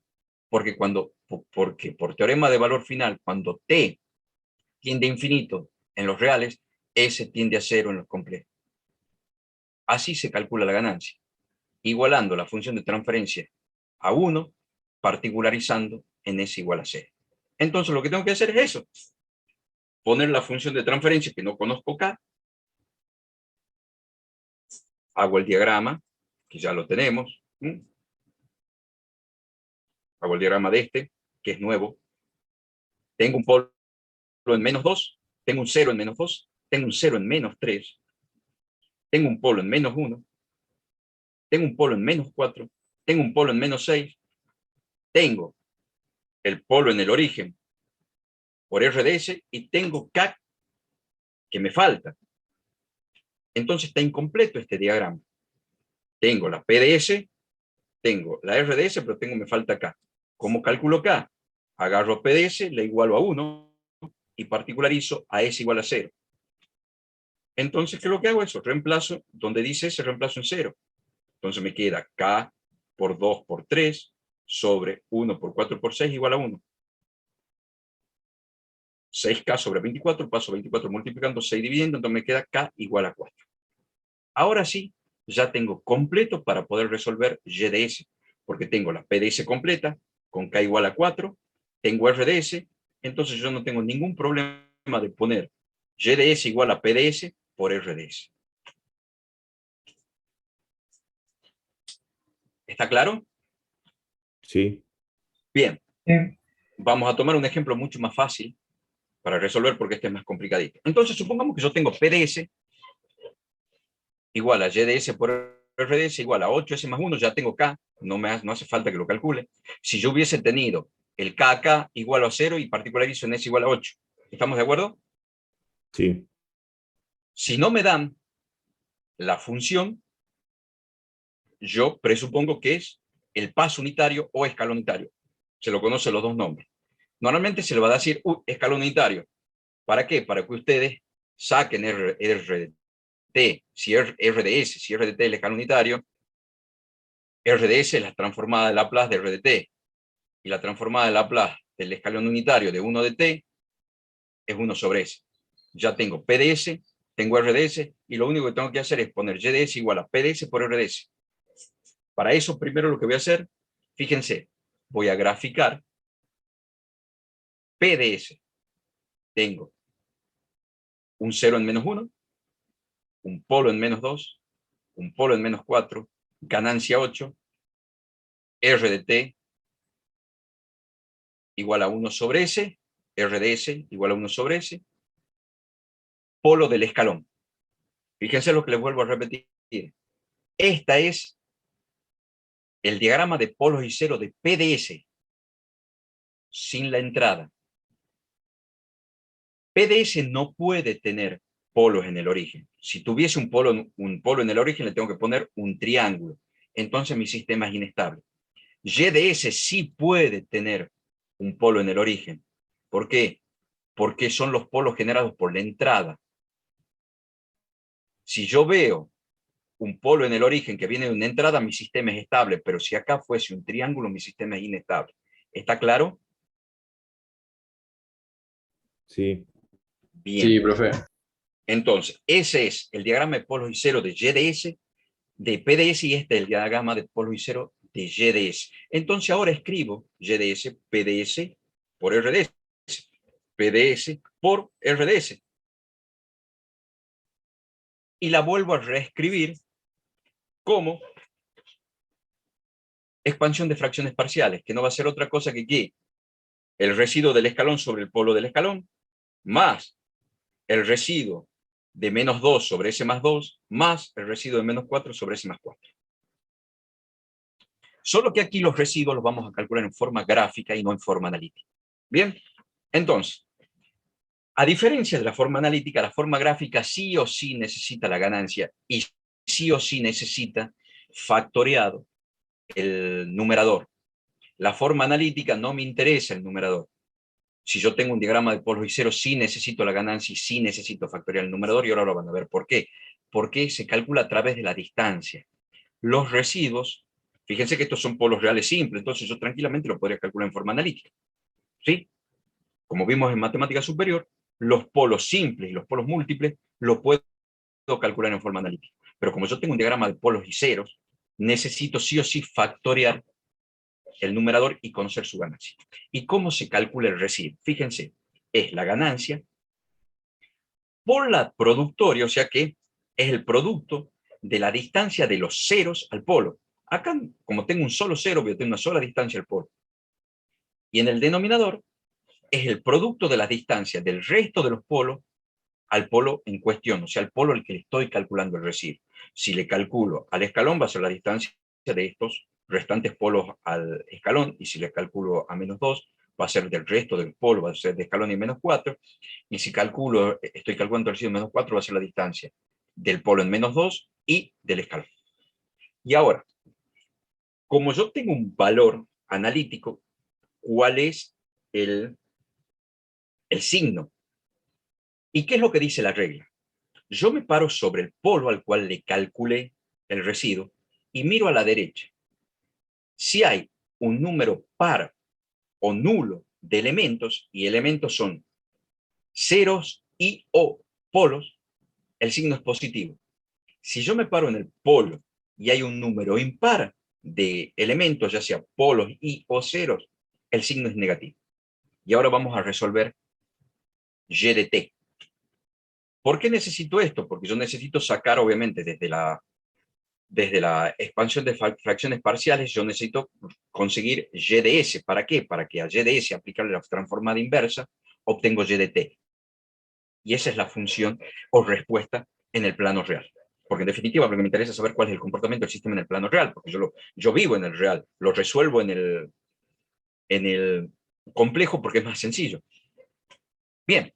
[SPEAKER 1] Porque por teorema de valor final, cuando T tiende a infinito en los reales, S tiende a 0 en los complejos. Así se calcula la ganancia, igualando la función de transferencia a 1, particularizando en S igual a 0. Entonces lo que tengo que hacer es eso, poner la función de transferencia que no conozco acá, hago el diagrama, que ya lo tenemos, hago el diagrama de este, que es nuevo, tengo un polo en menos 2, tengo un 0 en menos 2, tengo un 0 en menos 3, tengo un polo en menos 1, tengo un polo en menos 4, tengo un polo en menos 6, tengo el polo en el origen por RDS y tengo CAC que me falta. Entonces está incompleto este diagrama. Tengo la PDS, tengo la RDS, pero me falta K. ¿Cómo calculo K? Agarro PDS, le igualo a 1 y particularizo a S igual a 0. Entonces, ¿qué es lo que hago? Eso, reemplazo, donde dice S, reemplazo en 0. Entonces me queda K por 2 por 3 sobre 1 por 4 por 6 igual a 1. 6K sobre 24, paso 24 multiplicando, 6 dividiendo, entonces me queda K igual a 4. Ahora sí, ya tengo completo para poder resolver YDS, porque tengo la PDS completa, con K igual a 4, tengo RDS, entonces yo no tengo ningún problema de poner YDS igual a PDS por RDS. ¿Está claro?
[SPEAKER 2] Sí.
[SPEAKER 1] Bien.
[SPEAKER 4] Sí.
[SPEAKER 1] Vamos a tomar un ejemplo mucho más fácil para resolver porque este es más complicadito. Entonces, supongamos que yo tengo PDS igual a YDS por RDS igual a 8S más 1, ya tengo K, no hace falta que lo calcule. Si yo hubiese tenido el K acá igual a 0 y particularizo en S igual a 8, ¿estamos de acuerdo?
[SPEAKER 2] Sí.
[SPEAKER 1] Si no me dan la función, yo presupongo que es el paso unitario o escalón unitario. Se lo conoce los dos nombres. Normalmente se le va a decir escalón unitario. ¿Para qué? Para que ustedes saquen RDT, si es RDS, si RDT es el escalón unitario, RDS es la transformada de Laplace de RDT, y la transformada de Laplace del escalón unitario de 1 de t es 1 sobre s. Ya tengo PDS, tengo RDS, y lo único que tengo que hacer es poner YDS igual a PDS por RDS. Para eso, primero lo que voy a hacer, fíjense, voy a graficar PDS. Tengo un 0 en menos 1, un polo en menos 2, un polo en menos 4, ganancia 8, R de t igual a 1 sobre s, RDS igual a 1 sobre s, polo del escalón. Fíjense lo que les vuelvo a repetir. Esta es el diagrama de polos y cero de PDS sin la entrada. PDS no puede tener polos en el origen. Si tuviese un polo en el origen, le tengo que poner un triángulo. Entonces mi sistema es inestable. YDS sí puede tener un polo en el origen. ¿Por qué? Porque son los polos generados por la entrada. Si yo veo un polo en el origen que viene de una entrada, mi sistema es estable, pero si acá fuese un triángulo, mi sistema es inestable. ¿Está claro?
[SPEAKER 2] Sí.
[SPEAKER 1] Bien.
[SPEAKER 4] Sí, profe.
[SPEAKER 1] Entonces, ese es el diagrama de polos y cero de YDS, de PDS, y este es el diagrama de polos y cero de YDS. Entonces ahora escribo YDS, PDS por RDS, PDS por RDS. Y la vuelvo a reescribir como expansión de fracciones parciales, que no va a ser otra cosa que el residuo del escalón sobre el polo del escalón, más el residuo de menos 2 sobre S más 2, más el residuo de menos 4 sobre S más 4. Solo que aquí los residuos los vamos a calcular en forma gráfica y no en forma analítica. Bien, entonces, a diferencia de la forma analítica, la forma gráfica sí o sí necesita la ganancia y sí o sí necesita factoreado el numerador. La forma analítica no me interesa el numerador. Si yo tengo un diagrama de polos y ceros, sí necesito la ganancia y sí necesito factorial el numerador, y ahora lo van a ver por qué. Porque se calcula a través de la distancia. Los residuos, fíjense que estos son polos reales simples, entonces yo tranquilamente lo podría calcular en forma analítica. ¿Sí? Como vimos en matemática superior, los polos simples y los polos múltiples lo puedo calcular en forma analítica. Pero como yo tengo un diagrama de polos y ceros, necesito sí o sí factoriar el numerador y conocer su ganancia. ¿Y cómo se calcula el residuo? Fíjense, es la ganancia por la productoria, o sea que es el producto de la distancia de los ceros al polo. Acá, como tengo un solo cero, voy a tener una sola distancia al polo. Y en el denominador es el producto de las distancias del resto de los polos al polo en cuestión, o sea, al polo al que le estoy calculando el residuo. Si le calculo al escalón, va a ser la distancia de estos restantes polos al escalón, y si le calculo a menos 2, va a ser del resto del polo, va a ser de escalón y menos 4, y si estoy calculando el residuo en menos 4, va a ser la distancia del polo en menos 2 y del escalón. Y ahora, como yo tengo un valor analítico, ¿cuál es el signo? ¿Y qué es lo que dice la regla? Yo me paro sobre el polo al cual le calculé el residuo y miro a la derecha. Si hay un número par o nulo de elementos, y elementos son ceros y o polos, el signo es positivo. Si yo me paro en el polo y hay un número impar de elementos, ya sea polos y o ceros, el signo es negativo. Y ahora vamos a resolver y de t. ¿Por qué necesito esto? Porque yo necesito sacar, obviamente, desde la expansión de fracciones parciales, yo necesito conseguir y de s. ¿Para qué? Para que a y de s aplicarle la transformada inversa, obtengo y de t. Y esa es la función o respuesta en el plano real. Porque en definitiva lo que me interesa es saber cuál es el comportamiento del sistema en el plano real, porque yo vivo en el real, lo resuelvo en el complejo porque es más sencillo. Bien,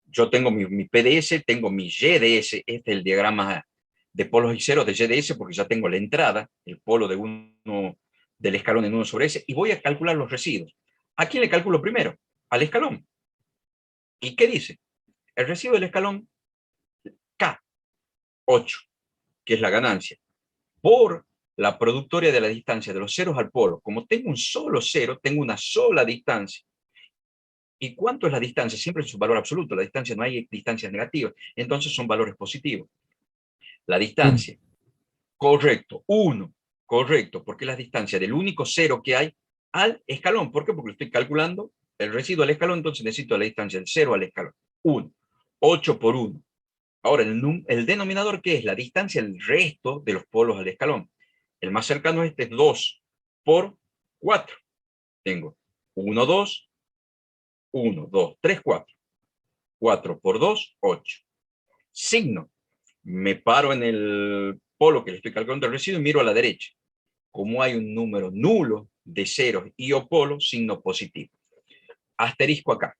[SPEAKER 1] yo tengo mi PDS, tengo mi YDS, este es el diagrama de polos y ceros de YDS, porque ya tengo la entrada, el polo de uno del escalón en 1 sobre S, y voy a calcular los residuos. ¿A quién le calculo primero? Al escalón. ¿Y qué dice? El residuo del escalón K8, que es la ganancia, por la productoria de la distancia de los ceros al polo. Como tengo un solo cero, tengo una sola distancia. ¿Y cuánto es la distancia? Siempre es un valor absoluto. La distancia, no hay distancias negativas. Entonces son valores positivos. La distancia, correcto, 1, correcto, porque es la distancia del único cero que hay al escalón. ¿Por qué? Porque estoy calculando el residuo al escalón, entonces necesito la distancia del 0 al escalón. 1, 8 por 1. Ahora, el denominador, ¿qué es? La distancia del resto de los polos al escalón. El más cercano a este es 2 por 4. Tengo 1, 2, 1, 2, 3, 4. 4 por 2, 8. Signo. Me paro en el polo que le estoy calculando el residuo y miro a la derecha. Como hay un número nulo de ceros y o polo, signo positivo. Asterisco acá.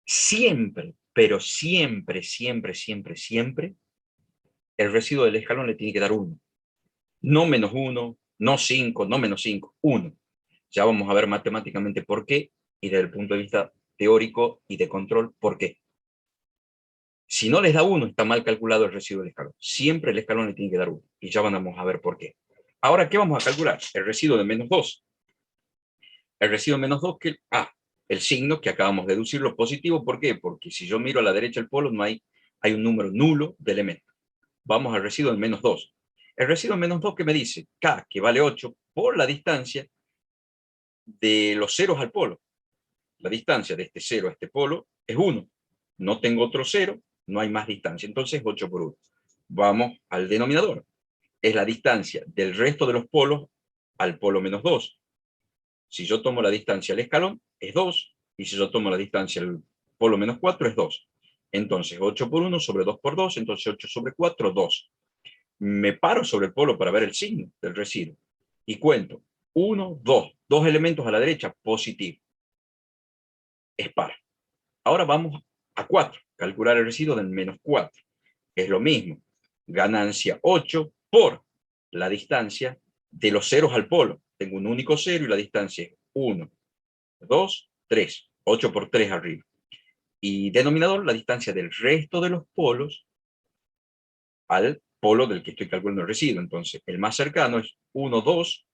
[SPEAKER 1] Siempre, pero siempre, siempre, siempre, siempre, el residuo del escalón le tiene que dar 1. No menos 1, no 5, no menos 5, 1. Ya vamos a ver matemáticamente por qué, y desde el punto de vista teórico y de control, por qué. Si no les da 1, está mal calculado el residuo del escalón. Siempre el escalón le tiene que dar 1, y ya vamos a ver por qué. Ahora, ¿qué vamos a calcular? El residuo de menos 2. El residuo de menos 2, el signo que acabamos de deducir, lo positivo. ¿Por qué? Porque si yo miro a la derecha el polo, no hay un número nulo de elementos. Vamos al residuo del menos 2. El residuo de menos 2, ¿qué me dice? K, que vale 8, por la distancia de los ceros al polo. La distancia de este 0 a este polo es 1. No tengo otro 0, no hay más distancia. Entonces, 8 por 1. Vamos al denominador. Es la distancia del resto de los polos al polo menos 2. Si yo tomo la distancia al escalón, es 2. Y si yo tomo la distancia al polo menos 4, es 2. Entonces, 8 por 1 sobre 2 por 2. Entonces, 8 sobre 4, 2. Me paro sobre el polo para ver el signo del residuo. Y cuento. 1, 2. Dos elementos a la derecha, positivo. Es par. Ahora vamos a 4. Calcular el residuo del menos 4. Es lo mismo. Ganancia 8 por la distancia de los ceros al polo. Tengo un único cero y la distancia es 1, 2, 3. 8 por 3 arriba. Y denominador, la distancia del resto de los polos al polo del que estoy calculando el residuo. Entonces, el más cercano es 1, 2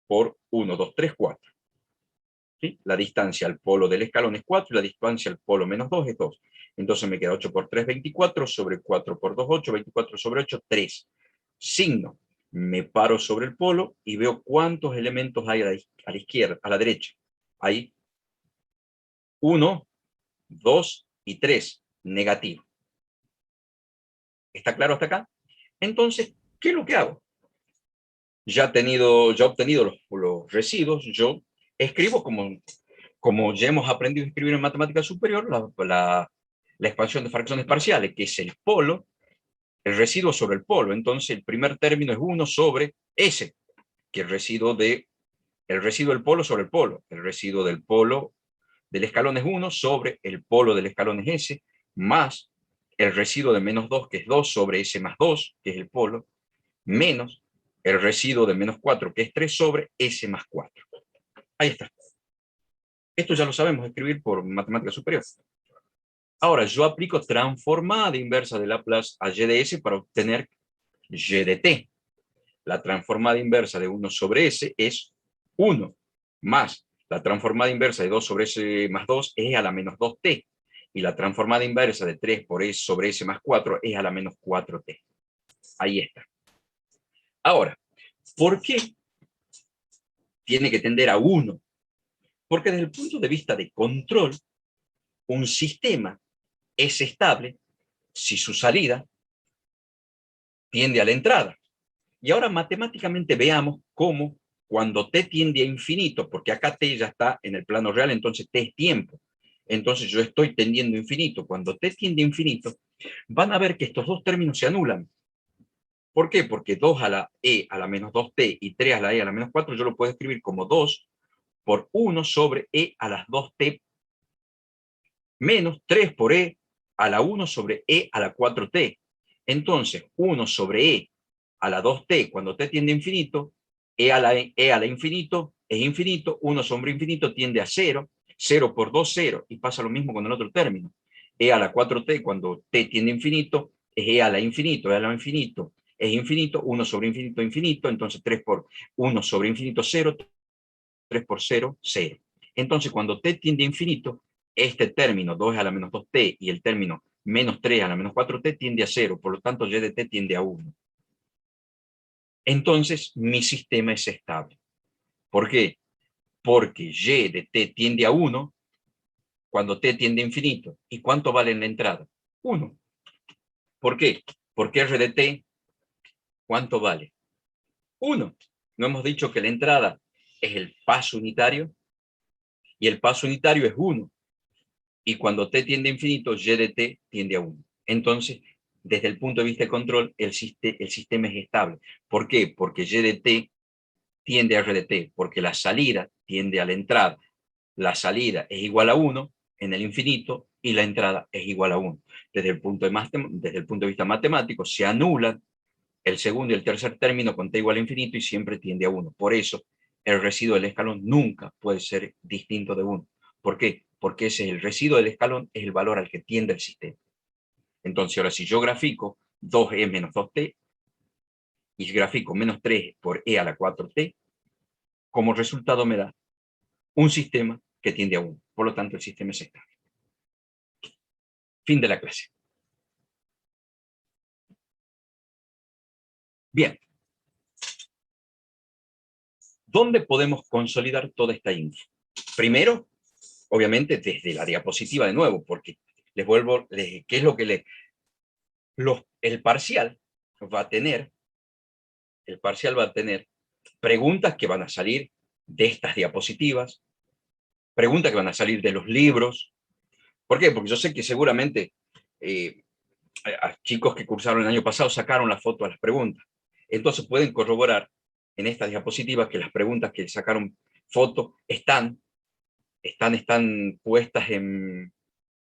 [SPEAKER 1] por 1, 2, 3, 4. ¿Sí? La distancia al polo del escalón es 4 y la distancia al polo menos 2 es 2. Entonces me queda 8 por 3, 24, sobre 4 por 2, 8, 24 sobre 8, 3. Signo. Me paro sobre el polo y veo cuántos elementos hay a la izquierda, a la derecha. Hay 1, 2 y 3. Negativo. ¿Está claro hasta acá? Entonces, ¿qué es lo que hago? Ya obtenido los residuos, yo escribo como ya hemos aprendido a escribir en matemática superior, la expansión de fracciones parciales, que es el polo, el residuo sobre el polo. Entonces, el primer término es 1 sobre S, que es el residuo del polo sobre el polo. El residuo del polo del escalón es 1 sobre el polo del escalón es S, más el residuo de menos 2, que es 2 sobre S más 2, que es el polo, menos el residuo de menos 4, que es 3 sobre S más 4. Ahí está. Esto ya lo sabemos escribir por matemática superior. Ahora, yo aplico transformada inversa de Laplace a y de S para obtener y de t. La transformada inversa de 1 sobre S es 1, más la transformada inversa de 2 sobre S más 2 es a la menos 2t. Y la transformada inversa de 3 por S sobre S más 4 es a la menos 4t. Ahí está. Ahora, ¿por qué tiene que tender a 1? Porque desde el punto de vista de control, un sistema es estable si su salida tiende a la entrada. Y ahora matemáticamente veamos cómo cuando t tiende a infinito, porque acá t ya está en el plano real, entonces t es tiempo. Entonces yo estoy tendiendo a infinito. Cuando t tiende a infinito, van a ver que estos dos términos se anulan. ¿Por qué? Porque 2 a la e a la menos 2t y 3 a la e a la menos 4 yo lo puedo escribir como 2 por 1 sobre e a las 2t menos 3 por e a la 1 sobre e a la 4t. Entonces, 1 sobre e a la 2t cuando t tiende a infinito, e a la infinito es infinito, 1 sobre infinito tiende a 0, 0 por 2, 0, y pasa lo mismo con el otro término. E a la 4t cuando t tiende a infinito es e a la infinito, e a la infinito es infinito, 1 sobre infinito, infinito, entonces 3 por 1 sobre infinito, 0, 3 por 0, 0. Entonces, cuando t tiende a infinito, este término 2 a la menos 2t y el término menos 3 a la menos 4t tiende a 0, por lo tanto y de t tiende a 1. Entonces, mi sistema es estable. ¿Por qué? Porque y de t tiende a 1 cuando t tiende a infinito. ¿Y cuánto vale en la entrada? 1. ¿Por qué? Porque r de t, ¿cuánto vale? 1. No hemos dicho que la entrada es el paso unitario y el paso unitario es 1. Y cuando t tiende a infinito, y de t tiende a 1. Entonces, desde el punto de vista de control, el sistema es estable. ¿Por qué? Porque y de t tiende a r de t, porque la salida tiende a la entrada. La salida es igual a 1 en el infinito y la entrada es igual a 1. Desde el punto de vista matemático, se anulan el segundo y el tercer término con t igual a infinito y siempre tiende a 1. Por eso, el residuo del escalón nunca puede ser distinto de 1. ¿Por qué? Porque ese es el residuo del escalón, es el valor al que tiende el sistema. Entonces, ahora si yo grafico 2e menos 2t y grafico menos 3 por e a la 4t, como resultado me da un sistema que tiende a 1. Por lo tanto, el sistema es estable. Fin de la clase. Bien. ¿Dónde podemos consolidar toda esta info? Primero, obviamente, desde la diapositiva de nuevo, porque les vuelvo, ¿qué es lo que el parcial va a tener? El parcial va a tener preguntas que van a salir de estas diapositivas, preguntas que van a salir de los libros. ¿Por qué? Porque yo sé que seguramente a chicos que cursaron el año pasado sacaron la foto a las preguntas. Entonces pueden corroborar en estas diapositivas que las preguntas que sacaron foto están puestas en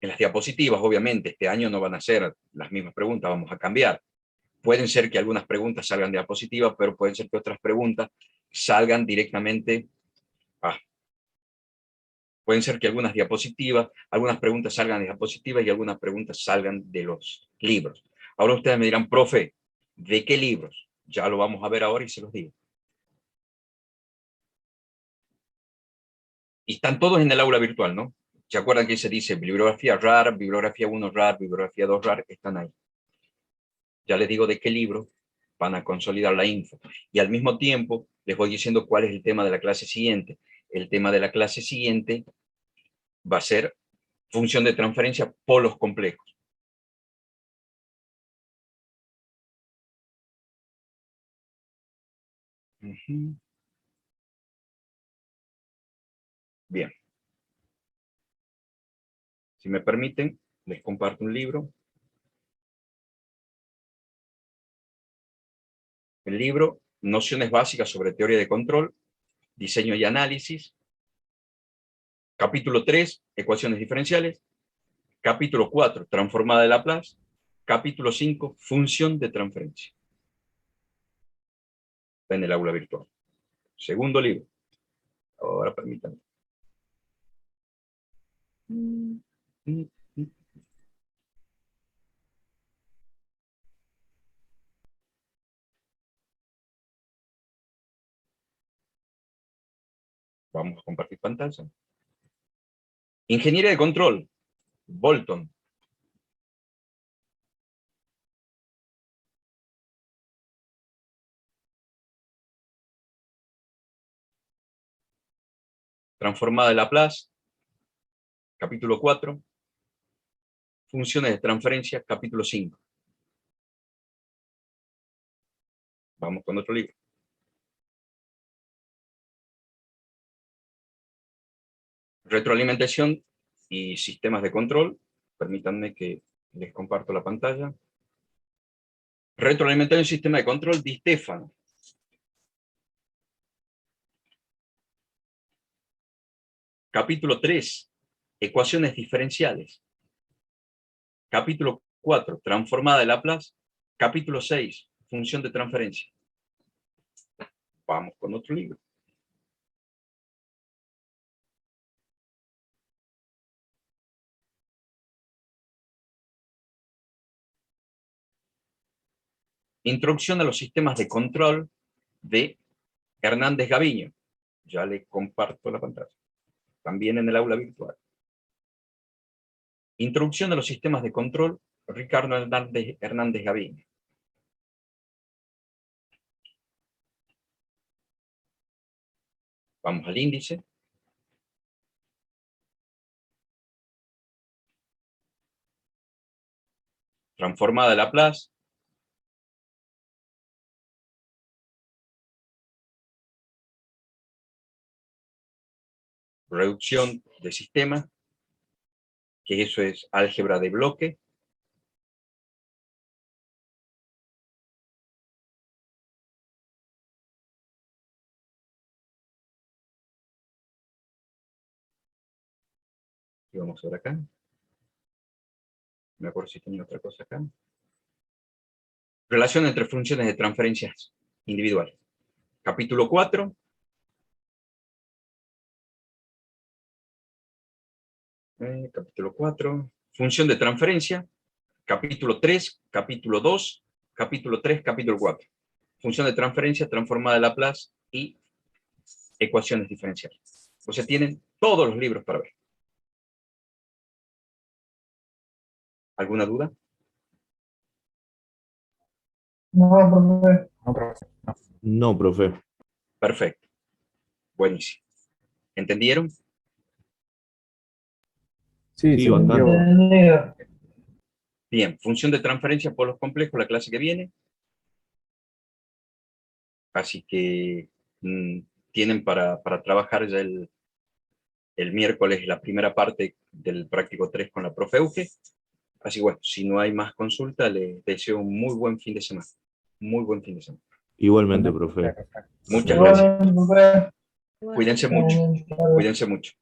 [SPEAKER 1] las diapositivas. Obviamente este año no van a ser las mismas preguntas, vamos a cambiar. Pueden ser que algunas preguntas salgan de diapositivas, pero pueden ser que otras preguntas salgan directamente. Pueden ser que algunas preguntas salgan de diapositivas y algunas preguntas salgan de los libros. Ahora ustedes me dirán, profe, ¿de qué libros? Ya lo vamos a ver ahora y se los digo. Y están todos en el aula virtual, ¿no? ¿Se acuerdan que se dice bibliografía RAR, bibliografía 1 RAR, bibliografía 2 RAR? Están ahí. Ya les digo de qué libro van a consolidar la info. Y al mismo tiempo les voy diciendo cuál es el tema de la clase siguiente. El tema de la clase siguiente va a ser función de transferencia polos complejos. Bien. Si me permiten, les comparto un libro. El libro, Nociones básicas sobre teoría de control, diseño y análisis. Capítulo 3, ecuaciones diferenciales. Capítulo 4, transformada de Laplace. capítulo 5, función de transferencia. Está en el aula virtual. Segundo libro. Ahora permítanme. Vamos a compartir pantalla. Ingeniería de control. Bolton. Transformada de Laplace. Capítulo 4. Funciones de transferencia. Capítulo 5. Vamos con otro libro. Retroalimentación y sistemas de control. Permítanme que les comparto la pantalla. Retroalimentación y sistema de control, Di Stefano. Capítulo 3, ecuaciones diferenciales. Capítulo 4, transformada de Laplace. Capítulo 6, función de transferencia. Vamos con otro libro. Introducción a los sistemas de control de Hernández Gaviño. Ya le comparto la pantalla. También en el aula virtual. Introducción a los sistemas de control, Ricardo Hernández Gaviño. Vamos al índice. Transformada de Laplace. Reducción de sistema, que eso es álgebra de bloque. Y vamos a ver acá. Me acuerdo si tenía otra cosa acá. Relación entre funciones de transferencias individuales. Capítulo 4. Capítulo 4. Función de transferencia. Capítulo 3, capítulo 2, capítulo 3, capítulo 4. Función de transferencia, transformada de Laplace y ecuaciones diferenciales. O sea, tienen todos los libros para ver. ¿Alguna duda?
[SPEAKER 4] No, profe.
[SPEAKER 3] No, profe. No.
[SPEAKER 2] No, profe.
[SPEAKER 1] Perfecto. Buenísimo. ¿Entendieron?
[SPEAKER 2] Sí,
[SPEAKER 3] Sí,
[SPEAKER 2] bastante.
[SPEAKER 3] entendió.
[SPEAKER 4] Entendido.
[SPEAKER 1] Bien, función de transferencia por los complejos, la clase que viene. Así que tienen para trabajar ya el miércoles la primera parte del práctico 3 con la profe Euge. Así que bueno, si no hay más consulta, les deseo un muy buen fin de semana. Muy buen fin de semana.
[SPEAKER 2] Igualmente, profe.
[SPEAKER 1] Muchas gracias.
[SPEAKER 4] Igual, profe.
[SPEAKER 1] Cuídense mucho. Cuídense mucho.